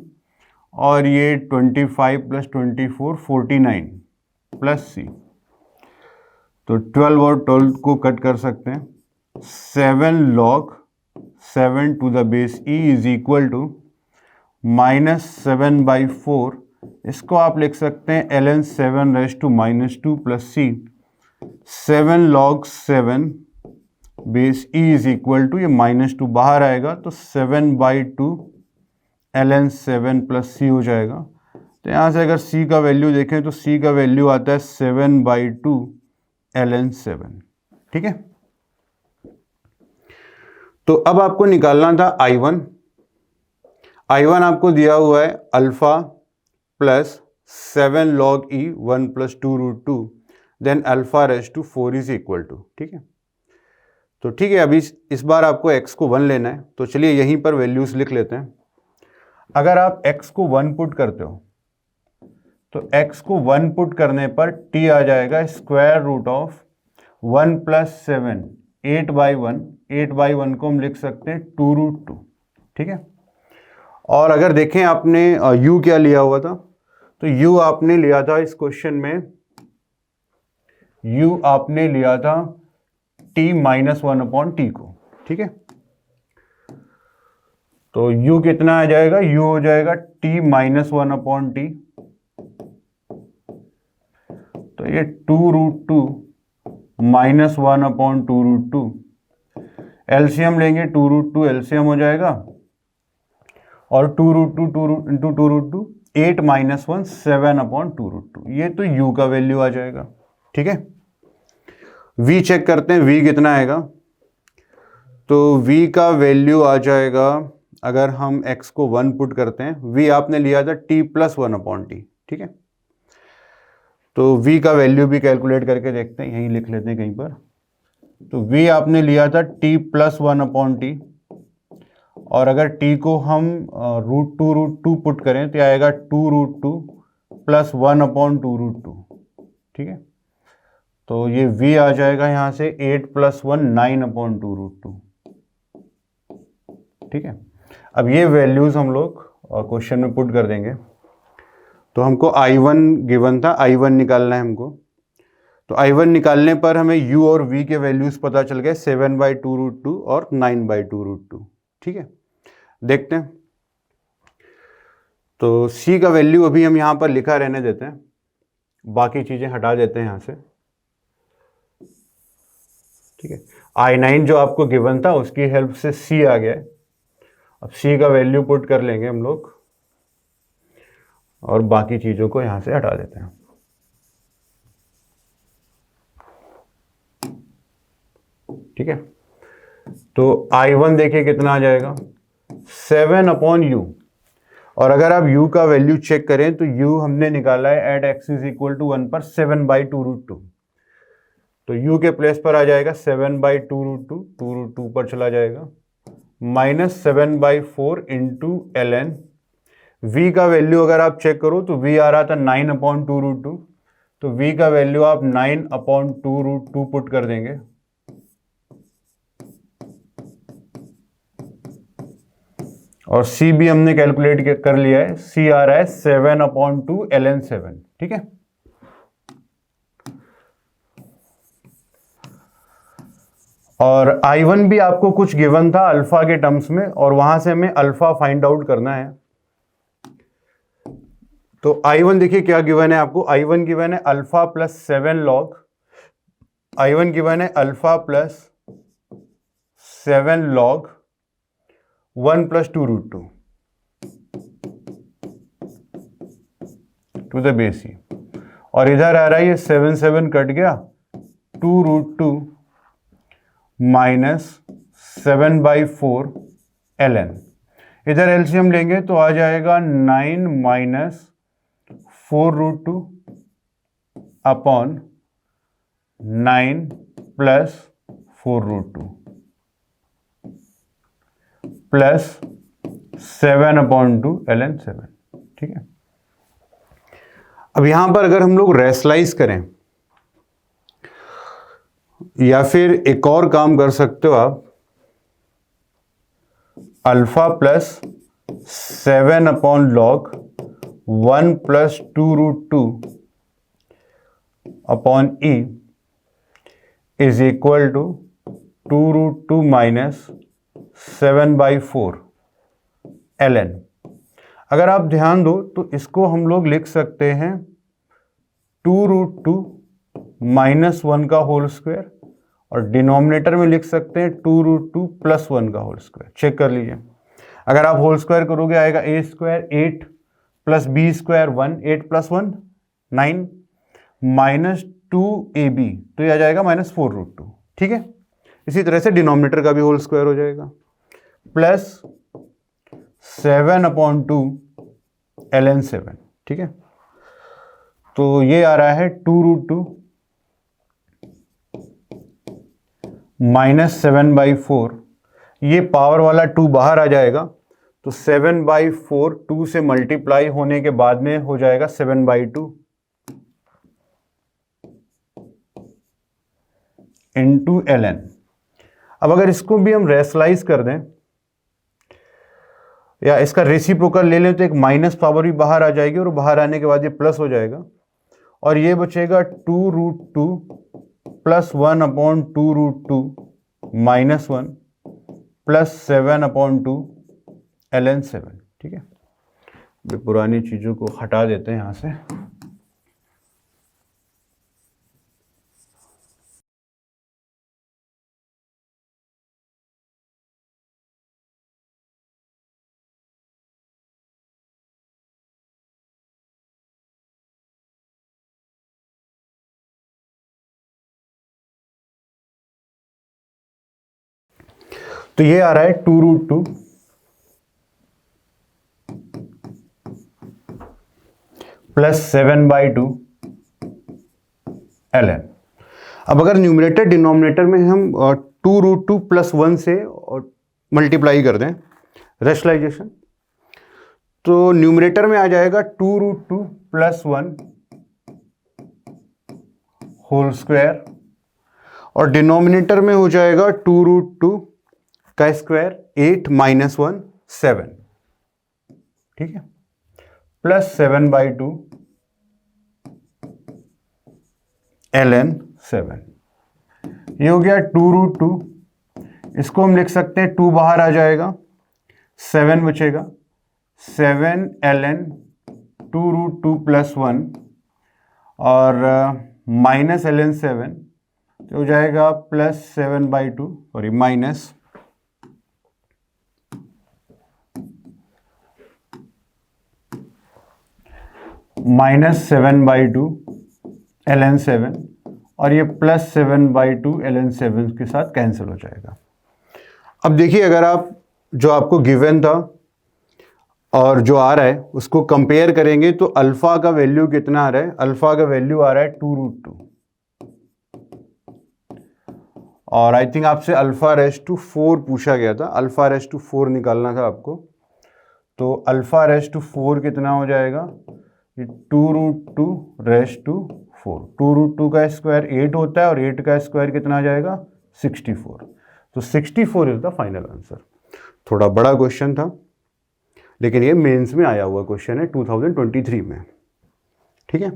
Speaker 1: और ये 25 प्लस 24 49 प्लस सी। तो 12 और 12 को कट कर सकते हैं। 7 log 7 to the base e is equal to minus 7/4, इसको आप लिख सकते हैं ln 7 raise to -2 plus c. 7 log 7 base e is equal to, ये -2 बाहर आएगा तो 7/2 ln 7 प्लस सी हो जाएगा। तो यहाँ से अगर सी का वैल्यू देखें तो सी का वैल्यू आता है 7/2 ln 7। ठीक है, तो अब आपको निकालना था I1। I1 आपको दिया हुआ है alpha plus 7 log e 1 plus 2√2 then alpha raise to 4 is equal to. ठीक है, तो ठीक है, अभी इस बार आपको x को 1 लेना है, तो चलिए यहीं पर वैल्यूज लिख लेते हैं। अगर आप x को 1 पुट करते हो तो x को 1 पुट करने पर t आ जाएगा स्क्वायर रूट ऑफ 1 प्लस 7, 8/1। 8/1 को हम लिख सकते हैं 2√2। ठीक है, और अगर देखें आपने u क्या लिया हुआ था, तो u आपने लिया था इस क्वेश्चन में, u आपने लिया था t माइनस 1/t को। ठीक है, तो u कितना आ जाएगा, u हो जाएगा t माइनस 1/t, तो ये 2√2 माइनस 1/2√2। एलसीएम लेंगे, 2√2 एलसीएम हो जाएगा, और 2√2 इंटू 2√2 8 माइनस 1 7/2√2, ये तो u का वैल्यू आ जाएगा। ठीक है, v चेक करते हैं, v कितना आएगा। तो v का वैल्यू आ जाएगा, अगर हम x को 1 पुट करते हैं, v आपने लिया था t प्लस 1/t। ठीक है, तो v का वैल्यू भी कैलकुलेट करके देखते हैं, यहीं लिख लेते हैं कहीं पर। तो v आपने लिया था t प्लस 1/t, और अगर t को हम √2 पुट करें तो आएगा 2√2 प्लस 1/2√2। ठीक है, तो ये v आ जाएगा यहाँ से 8 प्लस 1 9/2√2। ठीक है, अब ये वैल्यूज हम लोग क्वेश्चन में पुट कर देंगे। तो हमको I1 गिवन था, I1 निकालना है हमको। तो I1 निकालने पर हमें u और v के वैल्यूज पता चल गए, 7/2√2 और 9/2√2। ठीक है, देखते हैं। तो c का वैल्यू अभी हम यहाँ पर लिखा रहने देते हैं, बाकी चीजें हटा देते हैं यहाँ से। ठीक है, I9 जो आपको गिवन था उसकी हेल्प से c आ गया है। अब c का वैल्यू पुट कर लेंगे हम लोग, और बाकी चीजों को यहां से हटा देते हैं। ठीक है, तो I1 देखिए कितना आ जाएगा, 7/u, और अगर आप u का वैल्यू चेक करें तो u हमने निकाला है at x is equal to 1 पर 7/2√2। तो u के प्लेस पर आ जाएगा 7/2√2, 2√2 पर चला जाएगा, माइनस 7/4 इंटू ln। v का वैल्यू अगर आप चेक करो तो v आ रहा था 9/2√2, तो v का वैल्यू आप 9/2√2 पुट कर देंगे, और c भी हमने कैलकुलेट कर लिया है, c आ रहा है 7/2 ln 7। ठीक है, और I1 भी आपको कुछ गिवन था अल्फा के टर्म्स में, और वहां से हमें अल्फा फाइंड आउट करना है। तो I1 देखिए क्या गिवन है आपको, I1 गिवन है alpha plus 7 log, I1 given है alpha plus 7 log 1 plus 2√2 to the base e, और इधर आ रहा है ये 7 कट गया, 2√2 माइनस 7/4 ln। इधर एलसीएम लेंगे तो आ जाएगा 9 minus 4√2 upon 9 plus 4√2 plus 7/2 ln 7। ठीक है, अब यहां पर अगर हम लोग रेशनलाइज करें या फिर एक और काम कर सकते हो आप, alpha plus 7/log 1 plus 2√2 upon e is equal to 2√2 minus 7/4 ln। अगर आप ध्यान दो तो इसको हम लोग लिख सकते हैं 2√2 माइनस 1 का होल स्क्वायर, और डिनोमिनेटर में लिख सकते हैं 2√2 प्लस 1 का होल स्क्वायर। चेक कर लीजिए, अगर आप होल स्क्वायर करोगे आएगा a square 8 plus b square 1, 8 plus 1 9 minus 2ab, तो ये आ जाएगा माइनस 4√2। ठीक है, इसी तरह से डिनोमिनेटर का भी होल स्क्वायर हो जाएगा, प्लस 7/2 ln 7। ठीक है, तो ये आ रहा है 2√2 माइनस 7/4, ये पावर वाला 2 बाहर आ जाएगा, तो 7/4 2 से मल्टीप्लाई होने के बाद में हो जाएगा 7/2 इंटू ln। अब अगर इसको भी हम रेशनलाइज कर दें या इसका रेसिप्रोकल ले लें तो एक माइनस पावर भी बाहर आ जाएगी, और बाहर आने के बाद ये प्लस हो जाएगा, और ये बचेगा 2√2 प्लस 1/2√2 माइनस 1 प्लस 7/2 ln 7। ठीक है, पुरानी चीज़ों को हटा देते हैं यहाँ से। तो ये आ रहा है 2√2 प्लस 7/2 ln। अब अगर न्यूमरेटर डिनोमिनेटर में हम 2√2 प्लस 1 से मल्टीप्लाई कर दें रेशनलाइजेशन, तो न्यूमरेटर में आ जाएगा 2√2 प्लस 1 होल स्क्वायर, और डिनोमिनेटर में हो जाएगा 2√2 का स्क्वायर 8 माइनस 1 7। ठीक है, प्लस 7/2 ln 7। ये हो गया 2√2, इसको हम लिख सकते हैं 2 बाहर आ जाएगा, 7 बचेगा, 7 ln 2√2 प्लस 1 और माइनस ln 7, तो हो जाएगा plus 7/2 sorry minus minus 7/2 ln 7, और ये प्लस 7/2 ln 7 के साथ कैंसिल हो जाएगा। अब देखिए, अगर आप जो आपको गिवन था और जो आ रहा है उसको कंपेयर करेंगे तो अल्फा का वैल्यू कितना आ रहा है? अल्फा का वैल्यू आ रहा है 2√2, और आई थिंक आपसे अल्फा रेस टू 4 पूछा गया था, अल्फा रेस टू 4 निकालना था आपको। तो अल्फा रेस टू 4 कितना हो जाएगा? 2√2 रेस टू 4, 2√2 का स्क्वायर 8 होता है और 8 का स्क्वायर कितना आ जाएगा? 64। तो 64 इज द फाइनल आंसर। थोड़ा बड़ा क्वेश्चन था लेकिन ये मेंस में आया हुआ क्वेश्चन है 2023 में। ठीक है,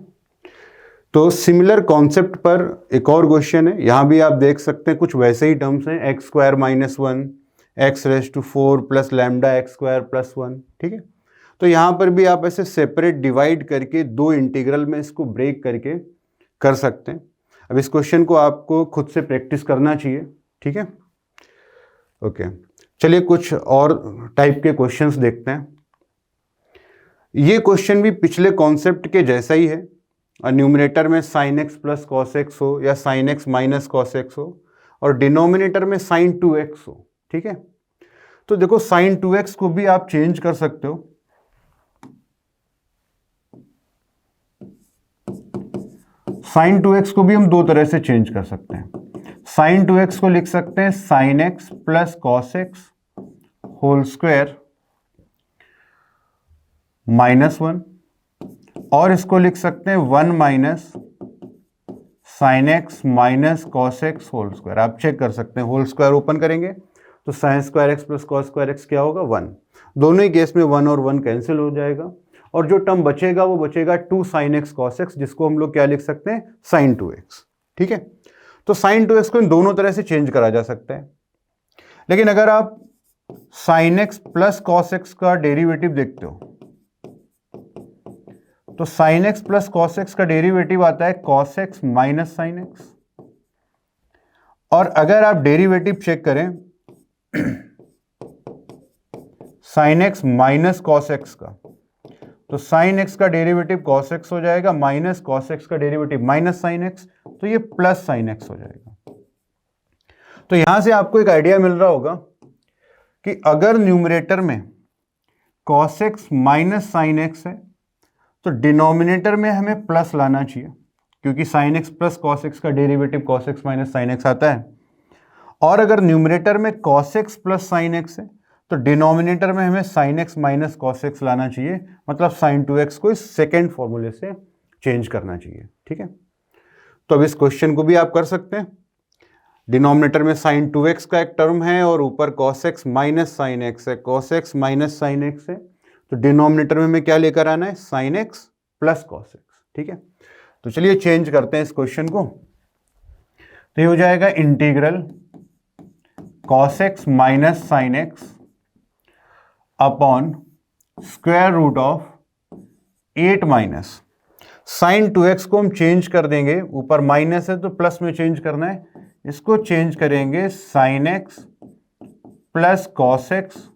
Speaker 1: तो सिमिलर कॉन्सेप्ट पर एक और क्वेश्चन है, यहाँ भी आप देख सकते हैं कुछ वैसे ही टर्म्स हैं, x square minus 1, x raise to 4 plus lambda x square plus 1। ठीक है, तो यहाँ पर भी आप ऐसे सेपरेट डिवाइड करके दो इंटीग्रल में इसको ब्रेक करके कर सकते हैं। अब इस क्वेश्चन को आपको खुद से प्रैक्टिस करना चाहिए। ठीक है, ओके, चलिए कुछ और टाइप के क्वेश्चंस देखते हैं। ये क्वेश्चन भी पिछले कॉन्सेप्ट के जैसा ही है, न्यूमरेटर में sign x plus cos x हो या sign x minus cos x हो, और डिनोमिनेटर में साइन 2x हो। ठीक है, तो देखो साइन 2x को भी आप चेंज कर सकते हो। साइन 2x को भी हम दो तरह से चेंज कर सकते हैं। साइन 2x को लिख सकते हैं sine x plus cos x whole square -1, और इसको लिख सकते हैं 1 minus sine x minus cos x whole square. आप चेक कर सकते हैं, होल स्क्वायर ओपन करेंगे तो sine square x plus cos square x क्या होगा 1। दोनों ही केस में 1 और 1 कैंसिल हो जाएगा, और जो टर्म बचेगा वो बचेगा 2 साइन एक्स कॉस एक्स, जिसको हम लोग क्या लिख सकते हैं साइन 2x। ठीक है, तो साइन 2x को इन दोनों तरह से चेंज करा जा सकता है। लेकिन अगर आप sign x plus cos x का डेरिवेटिव देखते हो तो sign x plus cos x का डेरिवेटिव आता है cos x minus sine x, और अगर आप डेरिवेटिव चेक करें sign x minus cos x का, तो साइन एक्स का डेरिवेटिव कॉस एक्स हो जाएगा, माइनस कॉस एक्स का डेरिवेटिव माइनस साइन एक्स, तो ये प्लस साइन एक्स हो जाएगा। तो यहां से आपको एक आइडिया मिल रहा होगा कि अगर न्यूमरेटर में cos x minus sine x है तो डिनोमिनेटर में हमें प्लस लाना चाहिए, क्योंकि sine x plus cos x का derivative cos x minus sine x आता है। और अगर न्यूमरेटर में cos x plus sine x है तो डिनोमिनेटर में हमें sine x minus cos x लाना चाहिए, मतलब साइन 2x को इस सेकेंड फॉर्मूले से चेंज करना चाहिए। ठीक है, तो अब इस क्वेश्चन को भी आप कर सकते हैं। डिनोमिनेटर में साइन 2x का एक टर्म है और ऊपर cos x minus sine x है, cos x minus sine x है, तो डिनोमिनेटर में हमें क्या लेकर आना है sine x plus cos x. ठीक है, तो चलिए चेंज करते हैं इस क्वेश्चन को। तो ये हो जाएगा integral cos x minus sine x upon square root of 8 minus sine 2x को हम चेंज कर देंगे, ऊपर माइनस है तो प्लस में चेंज करना है, इसको चेंज करेंगे sine x plus cos x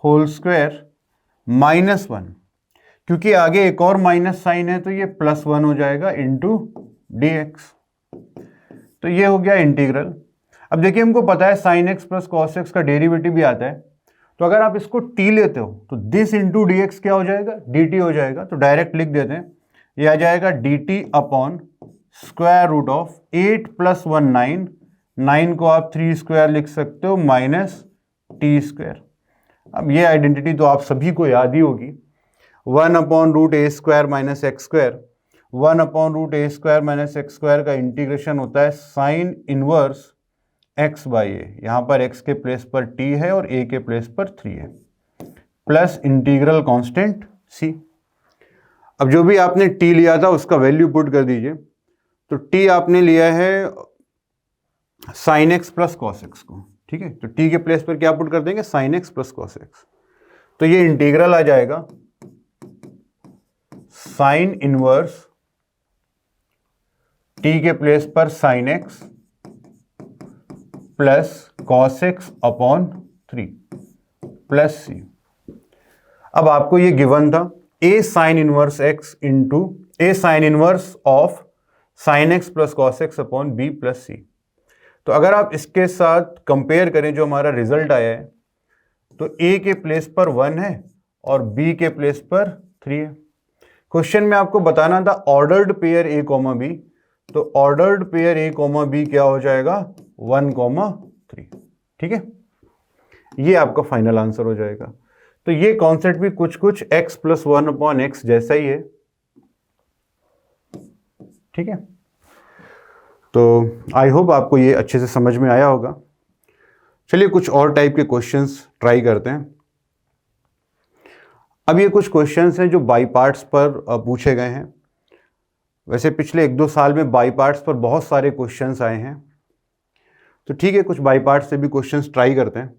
Speaker 1: whole square -1, क्योंकि आगे एक और माइनस साइन है तो ये +1 हो जाएगा इंटू dx। तो ये हो गया इंटीग्रल। अब देखिए हमको पता है sine x plus cos x का डेरिवेटिव भी आता है, तो अगर आप इसको t लेते हो तो दिस इंटू डी एक्स क्या हो जाएगा dt हो जाएगा। तो डायरेक्ट लिख देते हैं, ये आ जाएगा dt upon square root of 8 + 1 9, 9 को आप 3 स्क्वायर लिख सकते हो माइनस टी स्क्वायर। अब ये आइडेंटिटी तो आप सभी को याद ही होगी, 1/√a² minus x square, 1/√a² minus x square का इंटीग्रेशन होता है साइन इनवर्स x/a, यहां पर x के प्लेस पर t है और a के प्लेस पर 3 है, प्लस इंटीग्रल कांस्टेंट c। अब जो भी आपने t लिया था उसका वैल्यू पुट कर दीजिए। तो t आपने लिया है sine x plus cos x को, ठीक है, तो t के प्लेस पर क्या पुट कर देंगे sine x plus cos x. तो ये इंटीग्रल आ जाएगा साइन इनवर्स t के प्लेस पर sine x plus cos x upon 3 plus C. अब आपको ये गिवन था a sine inverse x into a sine inverse of sine x plus cos x upon b plus C. तो अगर आप इसके साथ कंपेयर करें जो हमारा रिजल्ट आया है, तो a के प्लेस पर 1 है और b के प्लेस पर 3 है। क्वेश्चन में आपको बताना था ऑर्डर्ड पेयर a, b, तो ऑर्डर्ड पेयर a, b क्या हो जाएगा 1, 3। ठीक है, ये आपका फाइनल आंसर हो जाएगा। तो ये कॉन्सेप्ट भी कुछ कुछ x + 1/x जैसा ही है। ठीक है, तो आई होप आपको ये अच्छे से समझ में आया होगा। चलिए कुछ और टाइप के क्वेश्चंस ट्राई करते हैं। अब ये कुछ क्वेश्चंस हैं जो बाई पार्ट्स पर पूछे गए हैं। वैसे पिछले 1-2 साल में बाई पार्ट्स पर बहुत सारे क्वेश्चंस आए हैं, तो ठीक है कुछ बाई पार्ट्स से भी क्वेश्चंस ट्राई करते हैं।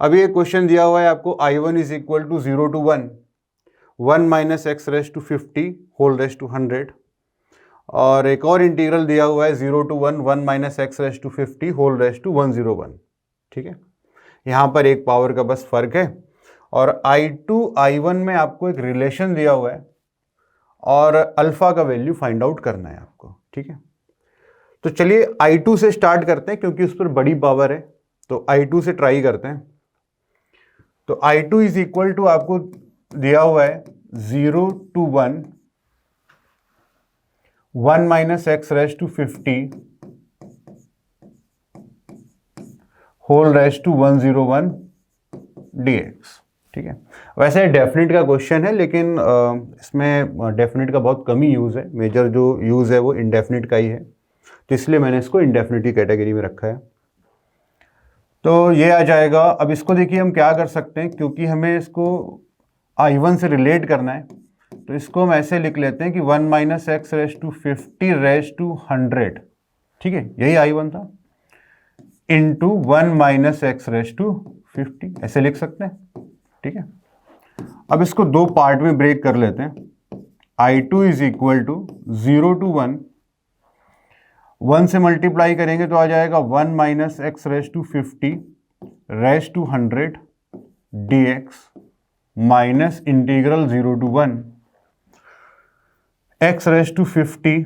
Speaker 1: अब ये क्वेश्चन दिया हुआ है आपको I1 = 0 to 1, 1 - x⁻50 whole raise to 100, और एक और इंटीग्रल दिया हुआ है 0 to 1, 1 - x⁻50 whole raise to 101। ठीक है, यहाँ पर एक पावर का बस फर्क है। और I2 I1 में आपको एक रिलेशन दिया हुआ है और अल्फा का वैल्यू फाइंड आउट करना है आपको। ठीक है, तो चलिए I2 से स्टार्ट करते हैं क्योंकि उस पर बड़ी पावर है, तो I2 से ट्राई करते हैं। तो I2 = आपको दिया हुआ है 0 to 1, 1 - x⁻50 whole raise to 101 dx। ठीक है, वैसे डेफिनेट का क्वेश्चन है, लेकिन इसमें डेफिनेट का बहुत कम ही यूज़ है, मेजर जो यूज़ है वो इंडेफिनिट का ही है, तो इसलिए मैंने इसको इंडेफिनिट की कैटेगरी में रखा है। तो ये आ जाएगा। अब इसको देखिए हम क्या कर सकते हैं, क्योंकि हमें इसको I1 से रिलेट करना है, तो इसको हम ऐसे लिख लेते हैं कि 1 minus x raise to 50 raise to 100, ठीक है, यही I1 था, into 1 minus x raise to 50, ऐसे लिख सकते हैं। ठीक है, अब इसको दो पार्ट में ब्रेक कर लेते हैं। I2 is equal to 0 to 1, 1 से मल्टीप्लाई करेंगे तो आ जाएगा 1 minus x raise to 50 raise to 100 dx minus integral 0 to 1 x raise to 50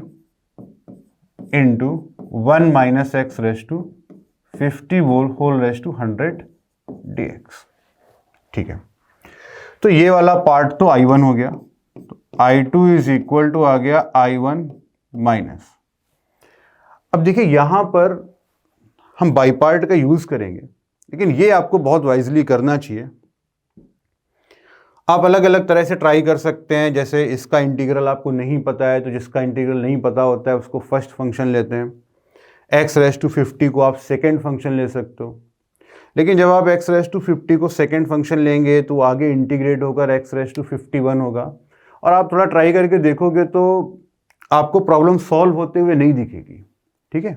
Speaker 1: into 1 minus x raise to 50 whole raise to 100 dx। ठीक है, तो ये वाला पार्ट तो I1 हो गया, तो I2 इज इक्वल टू आ गया I1 माइनस। अब देखिए यहां पर हम बाई पार्ट का यूज करेंगे, लेकिन ये आपको बहुत वाइजली करना चाहिए। आप अलग अलग तरह से ट्राई कर सकते हैं, जैसे इसका इंटीग्रल आपको नहीं पता है तो जिसका इंटीग्रल नहीं पता होता है उसको फर्स्ट फंक्शन लेते हैं, एक्स रेज टू 50 को आप सेकेंड फंक्शन ले सकते हो, लेकिन जब आप एक्स रेज टू 50 को सेकेंड फंक्शन लेंगे तो आगे इंटीग्रेट होकर एक्स रेज टू 51 होगा, और आप थोड़ा ट्राई करके देखोगे तो आपको प्रॉब्लम सॉल्व होते हुए नहीं दिखेगी। ठीक है,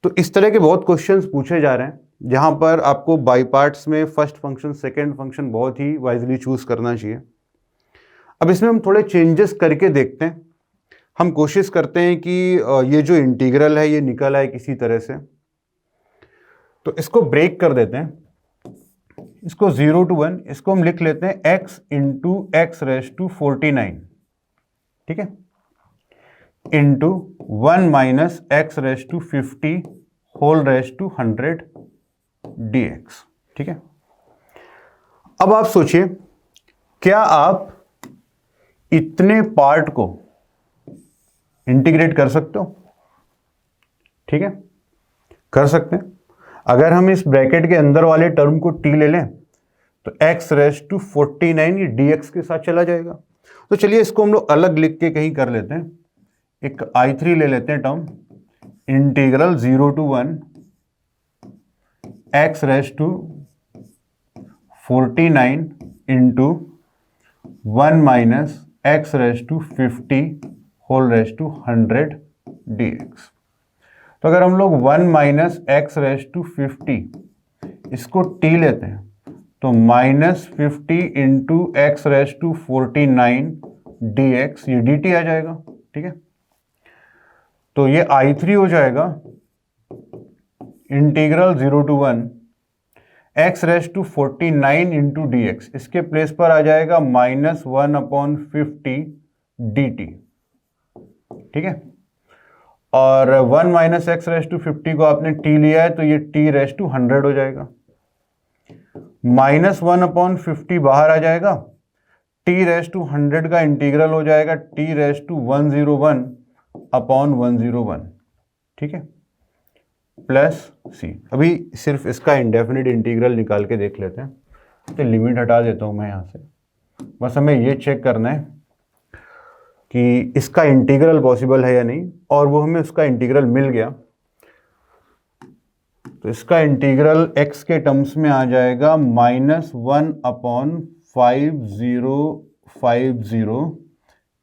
Speaker 1: तो इस तरह के बहुत क्वेश्चंस पूछे जा रहे हैं जहां पर आपको बाई पार्ट्स में फर्स्ट फंक्शन सेकेंड फंक्शन बहुत ही वाइजली चूज करना चाहिए। अब इसमें हम थोड़े चेंजेस करके देखते हैं। हम कोशिश करते हैं कि ये जो इंटीग्रल है ये निकल आए किसी तरह से, तो इसको ब्रेक कर देते हैं, इसको 0 टू 1, इसको हम लिख लेते हैं x into x raise to 49, ठीक है, into 1 minus x raise to 50 whole raise to 100 dx। ठीक है, अब आप सोचिए, क्या आप इतने पार्ट को इंटीग्रेट कर सकते हो? ठीक है, कर सकते हैं। अगर हम इस ब्रैकेट के अंदर वाले टर्म को t ले लें तो x रेज टू 49 ये dx के साथ चला जाएगा। तो चलिए इसको हम लोग अलग लिख के कहीं कर लेते हैं, एक I3 ले लेते हैं term, integral 0 to 1 x raise to 49 into 1 minus x raise to 50 whole raise to 100 dx। तो अगर हम लोग 1 माइनस एक्स रेज टू 50 इसको t लेते हैं तो minus 50 into x raise to 49 dx, ये dt आ जाएगा। ठीक है, तो ये I3 हो जाएगा integral 0 to 1 x raise to 49 into dx, इसके प्लेस पर आ जाएगा माइनस 1/50 dt। ठीक है, और 1 माइनस एक्स रेज टू 50 को आपने t लिया है तो ये t रेज टू 100 हो जाएगा, माइनस 1/50 बाहर आ जाएगा, t रेज टू 100 का इंटीग्रल हो जाएगा t रेज टू 101/101। ठीक है, प्लस c। अभी सिर्फ इसका इंडेफिनिट इंटीग्रल निकाल के देख लेते हैं, तो लिमिट हटा देता हूं मैं यहां से, बस हमें ये चेक करना है कि इसका इंटीग्रल पॉसिबल है या नहीं, और वो हमें उसका इंटीग्रल मिल गया। तो इसका इंटीग्रल x के टर्म्स में आ जाएगा माइनस 1/5050,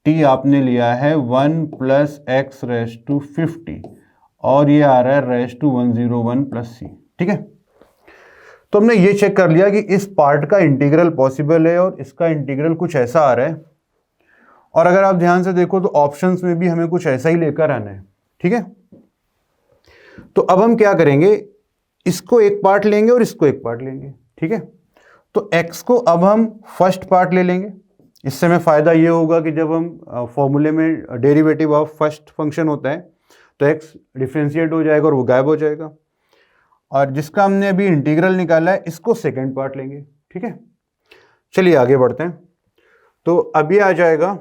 Speaker 1: t आपने लिया है 1 प्लस एक्स रेज टू 50, और ये आ रहा है रेज टू 101 प्लस c। ठीक है, तो हमने ये चेक कर लिया कि इस पार्ट का इंटीग्रल पॉसिबल है और इसका इंटीग्रल कुछ ऐसा आ रहा है, और अगर आप ध्यान से देखो तो ऑप्शंस में भी हमें कुछ ऐसा ही लेकर आना है। ठीक है, तो अब हम क्या करेंगे, इसको एक पार्ट लेंगे और इसको एक पार्ट लेंगे। ठीक है, तो x को अब हम फर्स्ट पार्ट ले लेंगे। इससे हमें फायदा ये होगा कि जब हम फॉर्मूले में डेरिवेटिव ऑफ फर्स्ट फंक्शन होता है तो x डिफरेंशिएट हो जाएगा और वो गायब हो जाएगा, और जिसका हमने अभी इंटीग्रल निकाला है इसको सेकेंड पार्ट लेंगे। ठीक है, चलिए आगे बढ़ते हैं। तो अभी आ जाएगा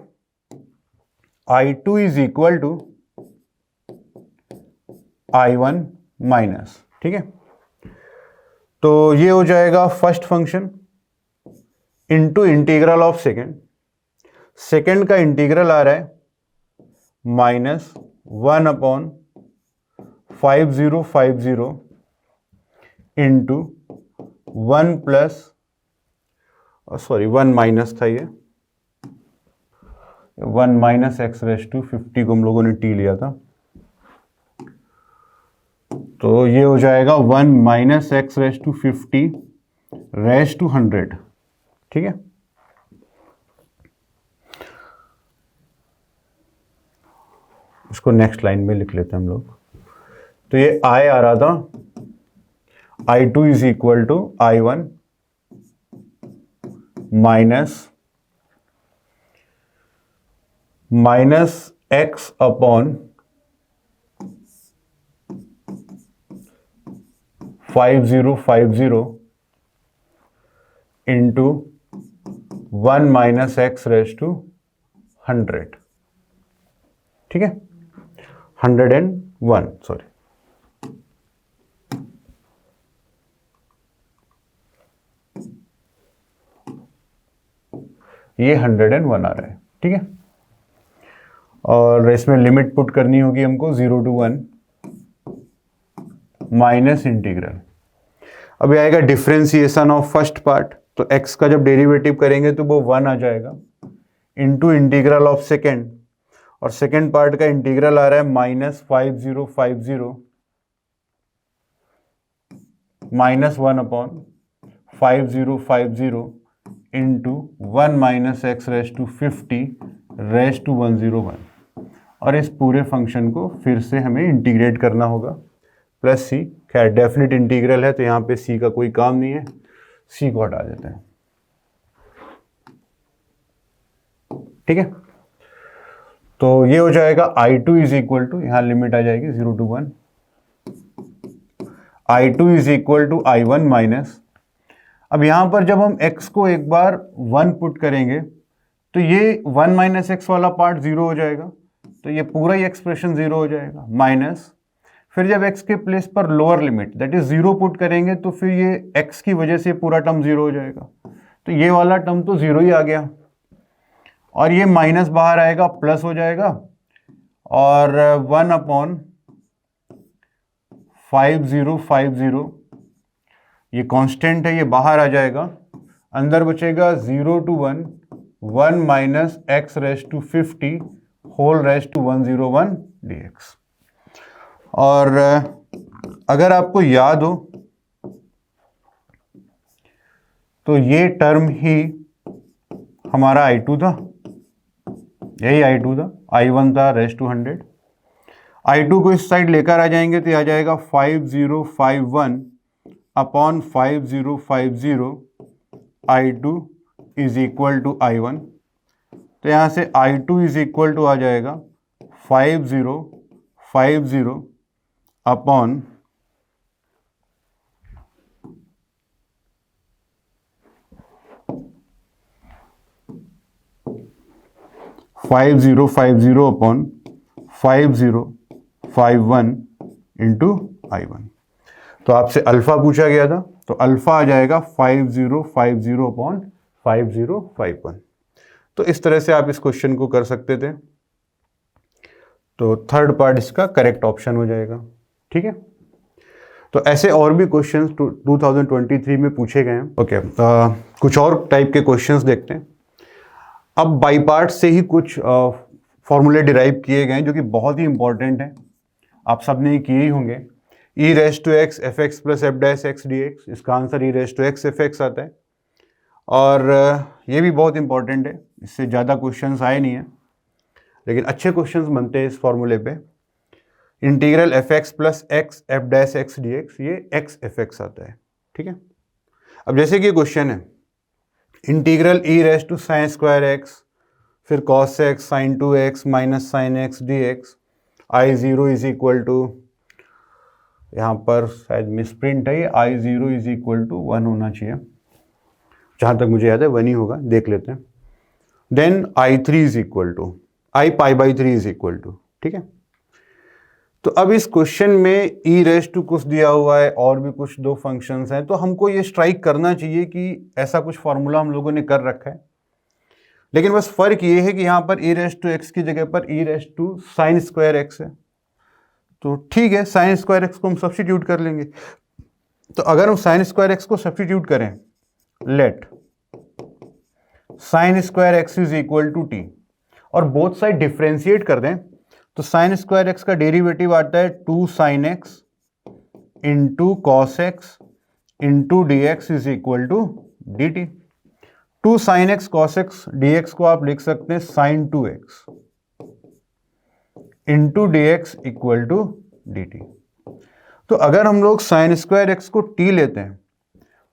Speaker 1: I2 is equal to I1 minus. ठीक है, तो ये हो जाएगा first function into integral of second, second का इंटीग्रल आ रहा है -1/5050 इंटू 1 प्लस, सॉरी 1 माइनस था ये, 1 माइनस x⁻50 को हम लोगों ने t लिया था, तो ये हो जाएगा 1 माइनस x⁻50 रेज टू 100, ठीक है। इसको नेक्स्ट लाइन में लिख लेते हैं हम लोग। तो ये I आ रहा था I2 is equal to I1 minus x upon 5050 into 1 minus x⁻100, ठीक है, 101, सॉरी। ये 101 आ रहा है, ठीक है। और इसमें लिमिट पुट करनी होगी हमको 0 to 1 माइनस इंटीग्रल। अभी आएगा डिफरेंशिएशन ऑफ फर्स्ट पार्ट, तो x का जब डेरिवेटिव करेंगे तो वो 1 आ जाएगा इनटू इंटीग्रल ऑफ सेकेंड, और सेकेंड पार्ट का इंटीग्रल आ रहा है -5050 minus 1/5050 into 1 minus x⁻50 raise to 101, और इस पूरे फंक्शन को फिर से हमें इंटीग्रेट करना होगा प्लस c। खैर डेफिनेट इंटीग्रल है तो यहाँ पे c का कोई काम नहीं है, c को हटा देते हैं, ठीक है। तो ये हो जाएगा I2 इज इक्वल टू, यहाँ लिमिट आ जाएगी 0 to 1, I2 is equal to I1 minus, अब यहां पर जब हम x को एक बार 1 पुट करेंगे तो ये 1 माइनस एक्स वाला पार्ट 0 हो जाएगा, तो ये पूरा ही एक्सप्रेशन 0 हो जाएगा, माइनस फिर जब x के प्लेस पर lower limit that is 0 put करेंगे तो फिर ये x की वजह से पूरा टर्म 0 हो जाएगा, तो ये वाला टर्म तो 0 ही आ गया, और ये माइनस बाहर आएगा प्लस हो जाएगा, और 1/5050 ये कांस्टेंट है, ये बाहर आ जाएगा, अंदर बचेगा 0 to 1 1 minus x⁻50 whole raise to 101 dx। और अगर आपको याद हो तो ये टर्म ही हमारा I2 था, यही I2 था, I1 था रेज टू 100। I2 को इस साइड लेकर आ जाएंगे तो आ जाएगा 5051 upon 5050 I2 is equal to I1, तो यहाँ से I2 इज इक्वल टू आ जाएगा 5050 अपॉन 5050 अपॉन 5051 इंटू I1। तो आपसे अल्फा पूछा गया था, तो अल्फा आ जाएगा 5050 अपॉन 5051। तो इस तरह से आप इस क्वेश्चन को कर सकते थे, तो थर्ड पार्ट इसका करेक्ट ऑप्शन हो जाएगा, ठीक है। तो ऐसे और भी क्वेश्चंस 2023 में पूछे गए हैं। ओके, कुछ और टाइप के क्वेश्चंस देखते हैं। अब बाई पार्ट से ही कुछ फॉर्मूले डिराइव किए गए हैं जो कि बहुत ही इंपॉर्टेंट है, आप सब ने किए ही होंगे। e⁻x fx plus f dash x dx, इसका आंसर e⁻x fx आता है, और ये भी बहुत इंपॉर्टेंट है, इससे ज़्यादा क्वेश्चंस आए नहीं हैं लेकिन अच्छे क्वेश्चंस बनते हैं इस फॉर्मूले पे। Integral fx plus x f dash x dx, ये x fx आता है, ठीक है। अब जैसे कि क्वेश्चन है इंटीग्रल e⁻sin²x फिर cos x sin 2x minus sin x dx, I0 is equal to, यहाँ पर शायद मिसप्रिंट है, ये I0 इज इक्वल टू 1 होना चाहिए, जहाँ तक मुझे याद है 1 ही होगा, देख लेते हैं। Then I3 is equal to I π/3 is equal to, ठीक है। तो अब इस क्वेश्चन में ई रेज टू कुछ दिया हुआ है और भी कुछ दो फंक्शंस हैं, तो हमको ये स्ट्राइक करना चाहिए कि ऐसा कुछ फॉर्मूला हम लोगों ने कर रखा है, लेकिन बस फर्क ये है कि यहाँ पर ई रेज टू एक्स की जगह पर e raise to sine square x है। तो ठीक है, साइन स्क्वायर एक्स को हम सब्स्टिट्यूट कर लेंगे। तो अगर हम साइन स्क्वायर एक्स को सब्स्टिट्यूट करें, let sine square x is equal to t, और बोथ साइड डिफ्रेंशिएट कर दें, तो साइन स्क्वायर एक्स का डेरिवेटिव आता है 2 sine x into cos x into d x is equal to d t. 2 sine x cos x d x को आप लिख सकते हैं sine 2x into d x equal to d t. तो अगर हम लोग साइन स्क्वायर एक्स को t लेते हैं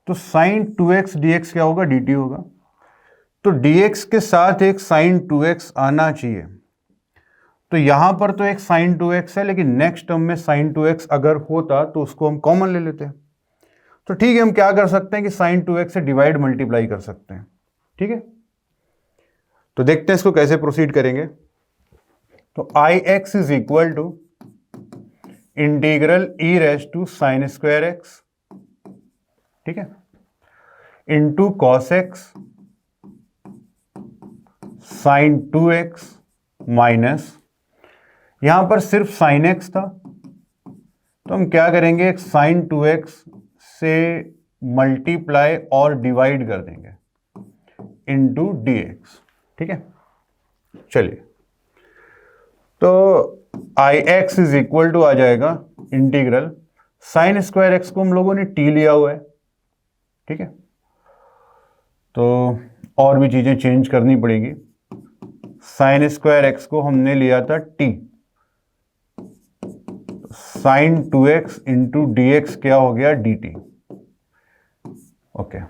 Speaker 1: तो साइन 2x dx क्या होगा, dt होगा। तो dx के साथ एक साइन 2x आना चाहिए। तो यहां पर तो एक साइन 2x है, लेकिन नेक्स्ट टर्म में साइन 2x अगर होता तो उसको हम कॉमन ले लेते हैं। तो ठीक है, हम क्या कर सकते हैं कि साइन 2x से डिवाइड मल्टीप्लाई कर सकते हैं। ठीक है, तो देखते हैं इसको कैसे प्रोसीड करेंगे। तो I x is equal to integral e raise to sine square x, ठीक है, into cos x sine 2x minus, यहां पर सिर्फ साइन एक्स था तो हम क्या करेंगे, एक साइन 2x से मल्टीप्लाई और डिवाइड कर देंगे इंटू डी एक्स। ठीक है, चलिए, तो I x is equal to आ जाएगा इंटीग्रल साइन स्क्वायर एक्स को हम लोगों ने टी लिया हुआ है। ठीक है, तो और भी चीजें चेंज करनी पड़ेगी। साइन स्क्वायर एक्स को हमने लिया था t, sine 2x into d x क्या हो गया, डी टी। ओके,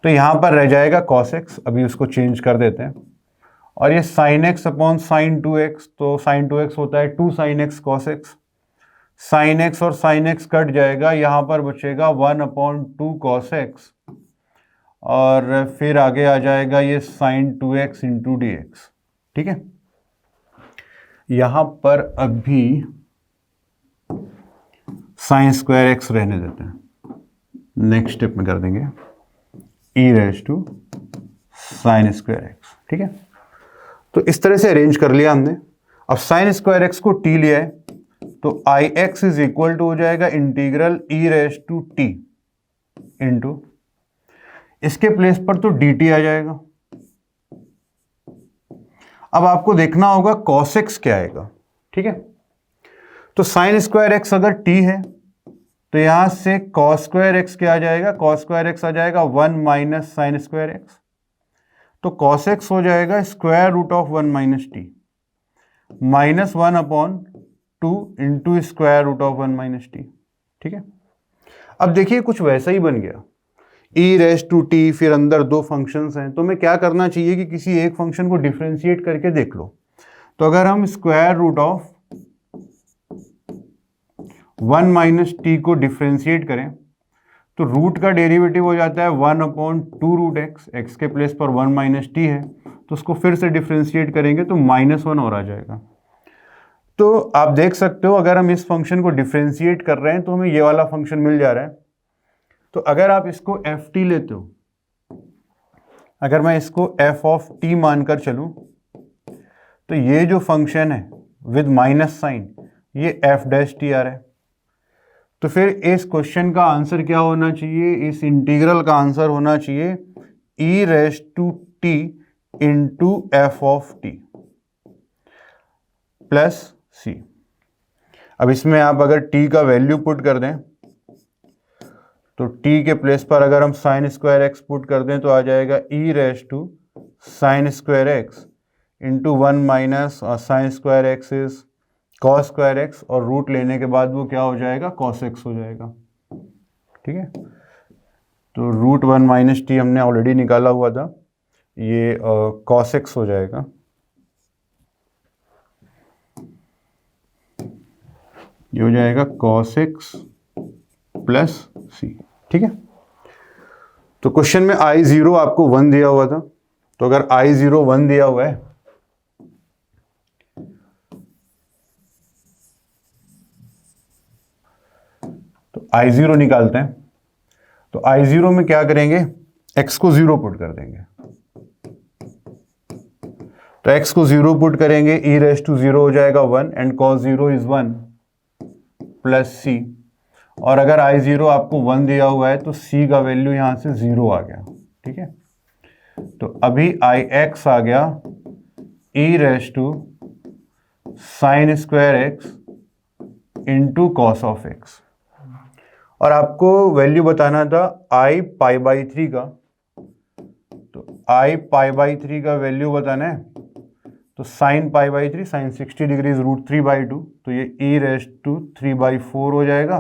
Speaker 1: तो यहां पर रह जाएगा cos x, अभी उसको चेंज कर देते हैं। और ये sign x upon sine 2x, तो साइन 2x होता है 2 sine x cos x, sine x और साइन एक्स कट जाएगा, यहां पर बचेगा 1/2 कॉस एक्स, और फिर आगे आ जाएगा ये sign 2x into d x. ठीक है, यहां पर अभी साइन स्क्वायर एक्स रहने देते हैं, नेक्स्ट स्टेप में कर देंगे e raise to sine square x. ठीक है, तो इस तरह से अरेंज कर लिया हमने। अब साइन स्क्वायर एक्स को टी लिया है, तो I x is equal to हो जाएगा integral e raise to t into, इसके प्लेस पर तो डी टी आ जाएगा। अब आपको देखना होगा cos x क्या आएगा। ठीक है, तो साइन स्क्वायर एक्स अगर t है तो यहां से cos स्क्वायर एक्स क्या आ जाएगा, cos स्क्वायर एक्स आ जाएगा 1 माइनस साइन स्क्वायर एक्स, तो cos x हो जाएगा square root of 1 minus t minus 1/2 into square root of 1 minus t. ठीक है, अब देखिए कुछ वैसा ही बन गया, ई रेज टू टी, फिर अंदर दो फंक्शंस हैं, तो मैं क्या करना चाहिए कि किसी एक फंक्शन को डिफरेंशिएट करके देख लो। तो अगर हम square root of 1 minus t को डिफरेंशिएट करें तो रूट का डेरिवेटिव हो जाता है 1/2 रूट एक्स, एक्स के प्लेस पर 1 माइनस टी है, तो उसको फिर से डिफरेंशिएट करेंगे तो -1 और आ जाएगा। तो आप देख सकते हो अगर हम इस फंक्शन को डिफरेंशिएट कर रहे हैं तो हमें ये वाला फंक्शन मिल जा रहा है। तो अगर आप इसको एफ टी लेते हो, अगर मैं इसको एफ ऑफ टी मानकर चलूं तो ये जो फंक्शन है विद माइनस साइन ये एफ डैश टी आ रहा है। तो फिर इस क्वेश्चन का आंसर क्या होना चाहिए, इस इंटीग्रल का आंसर होना चाहिए e raise to t into f of t plus C. अब इसमें आप अगर t का वैल्यू पुट कर दें तो t के प्लेस पर अगर हम साइन स्क्वायर एक्स पुट कर दें तो आ जाएगा e raise to sine square x into 1 minus sine square x is cos square x, और रूट लेने के बाद वो क्या हो जाएगा, कॉस एक्स हो जाएगा। ठीक है, तो रूट 1 माइनस टी हमने ऑलरेडी निकाला हुआ था, ये कॉस एक्स हो जाएगा। ये हो जाएगा कॉस एक्स प्लस सी। ठीक है, तो क्वेश्चन में I0 आपको 1 दिया हुआ था, तो अगर I0 1 दिया हुआ है I0 निकालते हैं। तो I0 में क्या करेंगे, x को 0 पुट कर देंगे। तो x को 0 पुट करेंगे, e रेस टू 0 हो जाएगा 1 and cos 0 is 1 plus c। और अगर I0 आपको 1 दिया हुआ है तो c का वैल्यू यहां से 0 आ गया। ठीक है, तो अभी Ix आ गया e raise to sine square x into cos of x. और आपको वैल्यू बताना था I π/3 का। तो I π/3 का वैल्यू बताना है, तो साइन π/3 साइन 60 डिग्री √3/2, तो ये e रेस टू 3/4 हो जाएगा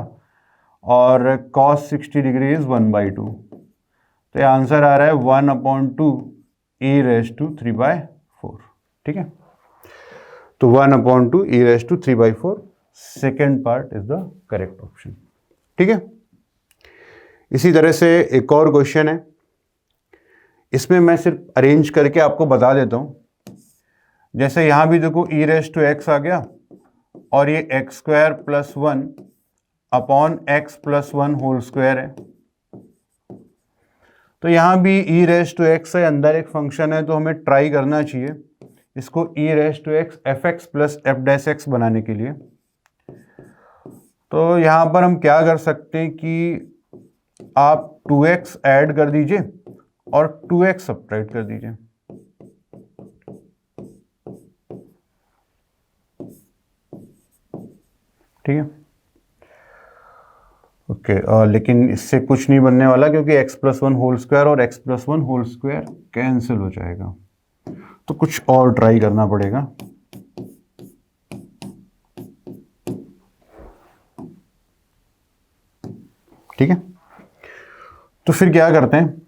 Speaker 1: और cos 60 डिग्री 1/2। तो ये आंसर आ रहा है 1/2 e रेस टू 3/4। ठीक है, तो 1/2 e raise to 3/4, second part is the correct option. ठीक है, इसी तरह से एक और क्वेश्चन है, इसमें मैं सिर्फ अरेंज करके आपको बता देता हूं। जैसे यहां भी देखो e रेस टू x आ गया और ये x² + 1 upon x + 1 whole square है। तो यहां भी e रेस टू x है, अंदर एक फंक्शन है, तो हमें ट्राई करना चाहिए इसको e raise to x fx + f' बनाने के लिए। तो यहां पर हम क्या कर सकते हैं कि आप 2x ऐड कर दीजिए और 2x सब्ट्रैक्ट कर दीजिए। ठीक है, ओके, लेकिन इससे कुछ नहीं बनने वाला क्योंकि x + 1 होल स्क्वायर और x + 1 होल स्क्वायर कैंसिल हो जाएगा, तो कुछ और ट्राई करना पड़ेगा। ठीक है, तो फिर क्या करते हैं,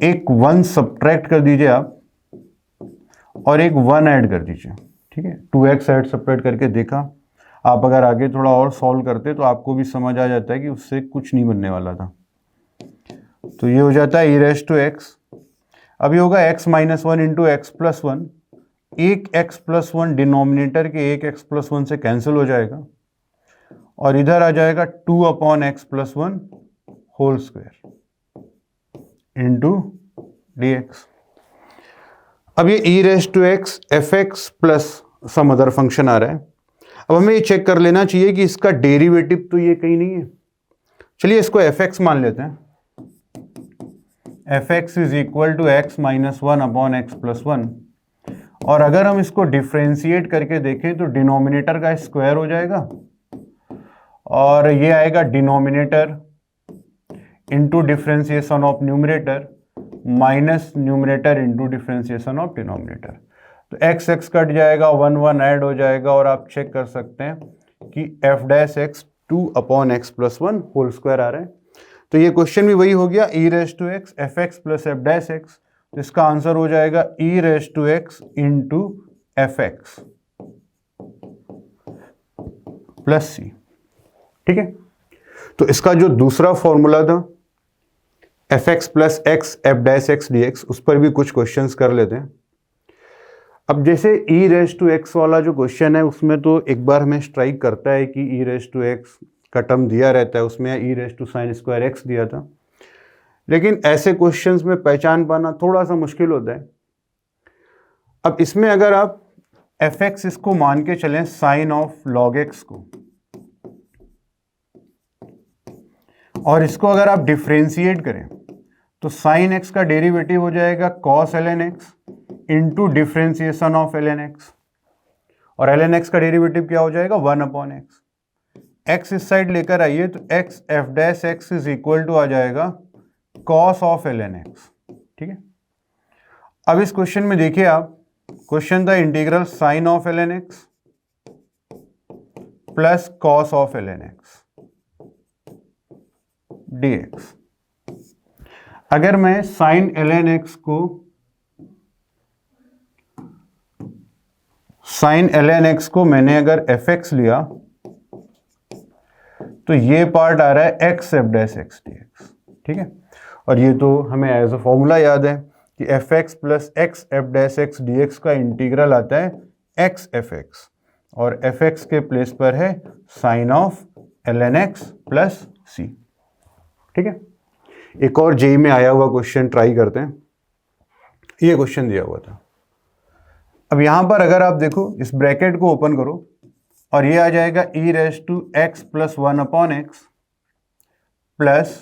Speaker 1: एक 1 सब्ट्रैक्ट कर दीजिए आप और एक 1 ऐड कर दीजिए। ठीक है, 2x ऐड सब्ट्रैक्ट करके देखा, आप अगर आगे थोड़ा और सॉल्व करते तो आपको भी समझ आ जाता है कि उससे कुछ नहीं बनने वाला था। तो ये हो जाता है e रेस टू x, अभी होगा x - 1 इंटू x + 1, एक x + 1 डिनोमिनेटर के एक x + 1 से कैंसिल हो जाएगा और इधर आ जाएगा 2/x + 1 whole square into dx। अब ये e raise to x fx plus some other function आ रहा है। अब हमें ये चेक कर लेना चाहिए कि इसका डेरिवेटिव तो ये कहीं नहीं है। चलिए इसको fx मान लेते हैं। fx is equal to x - 1/x + 1, और अगर हम इसको डिफ्रेंशिएट करके देखें तो डिनोमिनेटर का स्क्वायर हो जाएगा और ये आएगा denominator into differentiation of numerator minus numerator into differentiation of denominator. तो x x कट जाएगा, 1 1 ऐड हो जाएगा और आप चेक कर सकते हैं कि f' 2/x + 1 होल स्क्वायर आ रहा है। तो ये क्वेश्चन भी वही हो गया, e raise to x fx + f'। तो इसका आंसर हो जाएगा e raise to x into fx plus c। ठीक है, तो इसका जो दूसरा फॉर्मूला था fx + x f' dx, उस पर भी कुछ क्वेश्चंस कर लेते हैं। अब जैसे e रेस टू x वाला जो क्वेश्चन है उसमें तो एक बार हमें स्ट्राइक करता है कि e रेस टू x का टर्म दिया रहता है, उसमें e raise to sine square x दिया था, लेकिन ऐसे क्वेश्चंस में पहचान पाना थोड़ा सा मुश्किल होता है। अब इसमें अगर आप fx इसको मान के चलें साइन ऑफ log x को, और इसको अगर आप डिफ्रेंशिएट करें तो साइन x का डेरिवेटिव हो जाएगा cos ln x into differentiation of ln x, और ln x का डेरिवेटिव क्या हो जाएगा 1/x। x इस साइड लेकर आइए तो x f' is equal to आ जाएगा cos ऑफ ln x। ठीक है, अब इस क्वेश्चन में देखिए आप, क्वेश्चन था integral sine of ln x plus cos of ln x dx। अगर मैं साइन ln x को मैंने अगर fx लिया तो ये पार्ट आ रहा है x f' dx। ठीक है, और ये तो हमें एज अ फॉर्मूला याद है कि fx + x f' dx का इंटीग्रल आता है x fx, और fx के प्लेस पर है sine of ln x plus C. ठीक है, एक और जेई में आया हुआ क्वेश्चन ट्राई करते हैं। ये क्वेश्चन दिया हुआ था। अब यहां पर अगर आप देखो, इस ब्रैकेट को ओपन करो और ये आ जाएगा e raise to x plus 1 upon x plus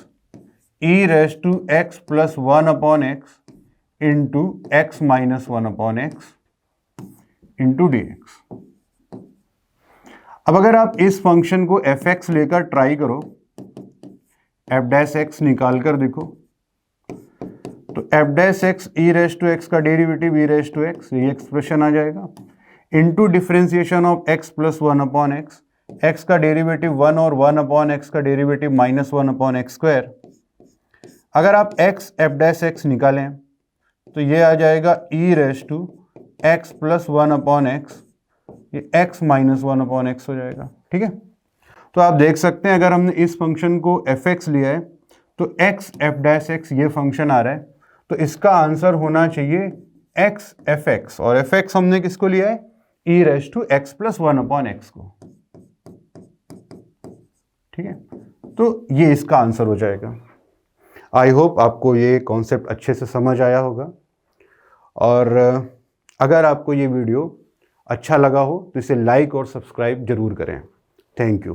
Speaker 1: e raise to x plus 1 upon x into x minus 1 upon x into d x. अब अगर आप इस फंक्शन को एफ एक्स लेकर ट्राई करो, एफ डैश एक्स निकाल कर देखो, तो f dash x e raise to x का derivative e raise to x, ये एक्सप्रेशन आ जाएगा, into differentiation of x plus 1 upon x, x का डेरिवेटिव 1 और 1 अपॉन एक्स का derivative minus 1 upon x square. अगर आप एक्स एफ डैश एक्स निकालें तो ये आ जाएगा e raise to x plus 1 upon x, ये एक्स माइनस 1 अपॉन एक्स हो जाएगा। ठीक है, तो आप देख सकते हैं अगर हमने इस फंक्शन को एफ एक्स लिया है तो एक्स एफ डैश एक्स ये फंक्शन आ रहा है, तो इसका आंसर होना चाहिए एक्स एफ एक्स, और एफ एक्स हमने किसको लिया है, e raise to x plus 1 upon x को। ठीक है, तो ये इसका आंसर हो जाएगा। आई होप आपको ये कॉन्सेप्ट अच्छे से समझ आया होगा, और अगर आपको ये वीडियो अच्छा लगा हो तो इसे लाइक और सब्सक्राइब जरूर करें। Thank you.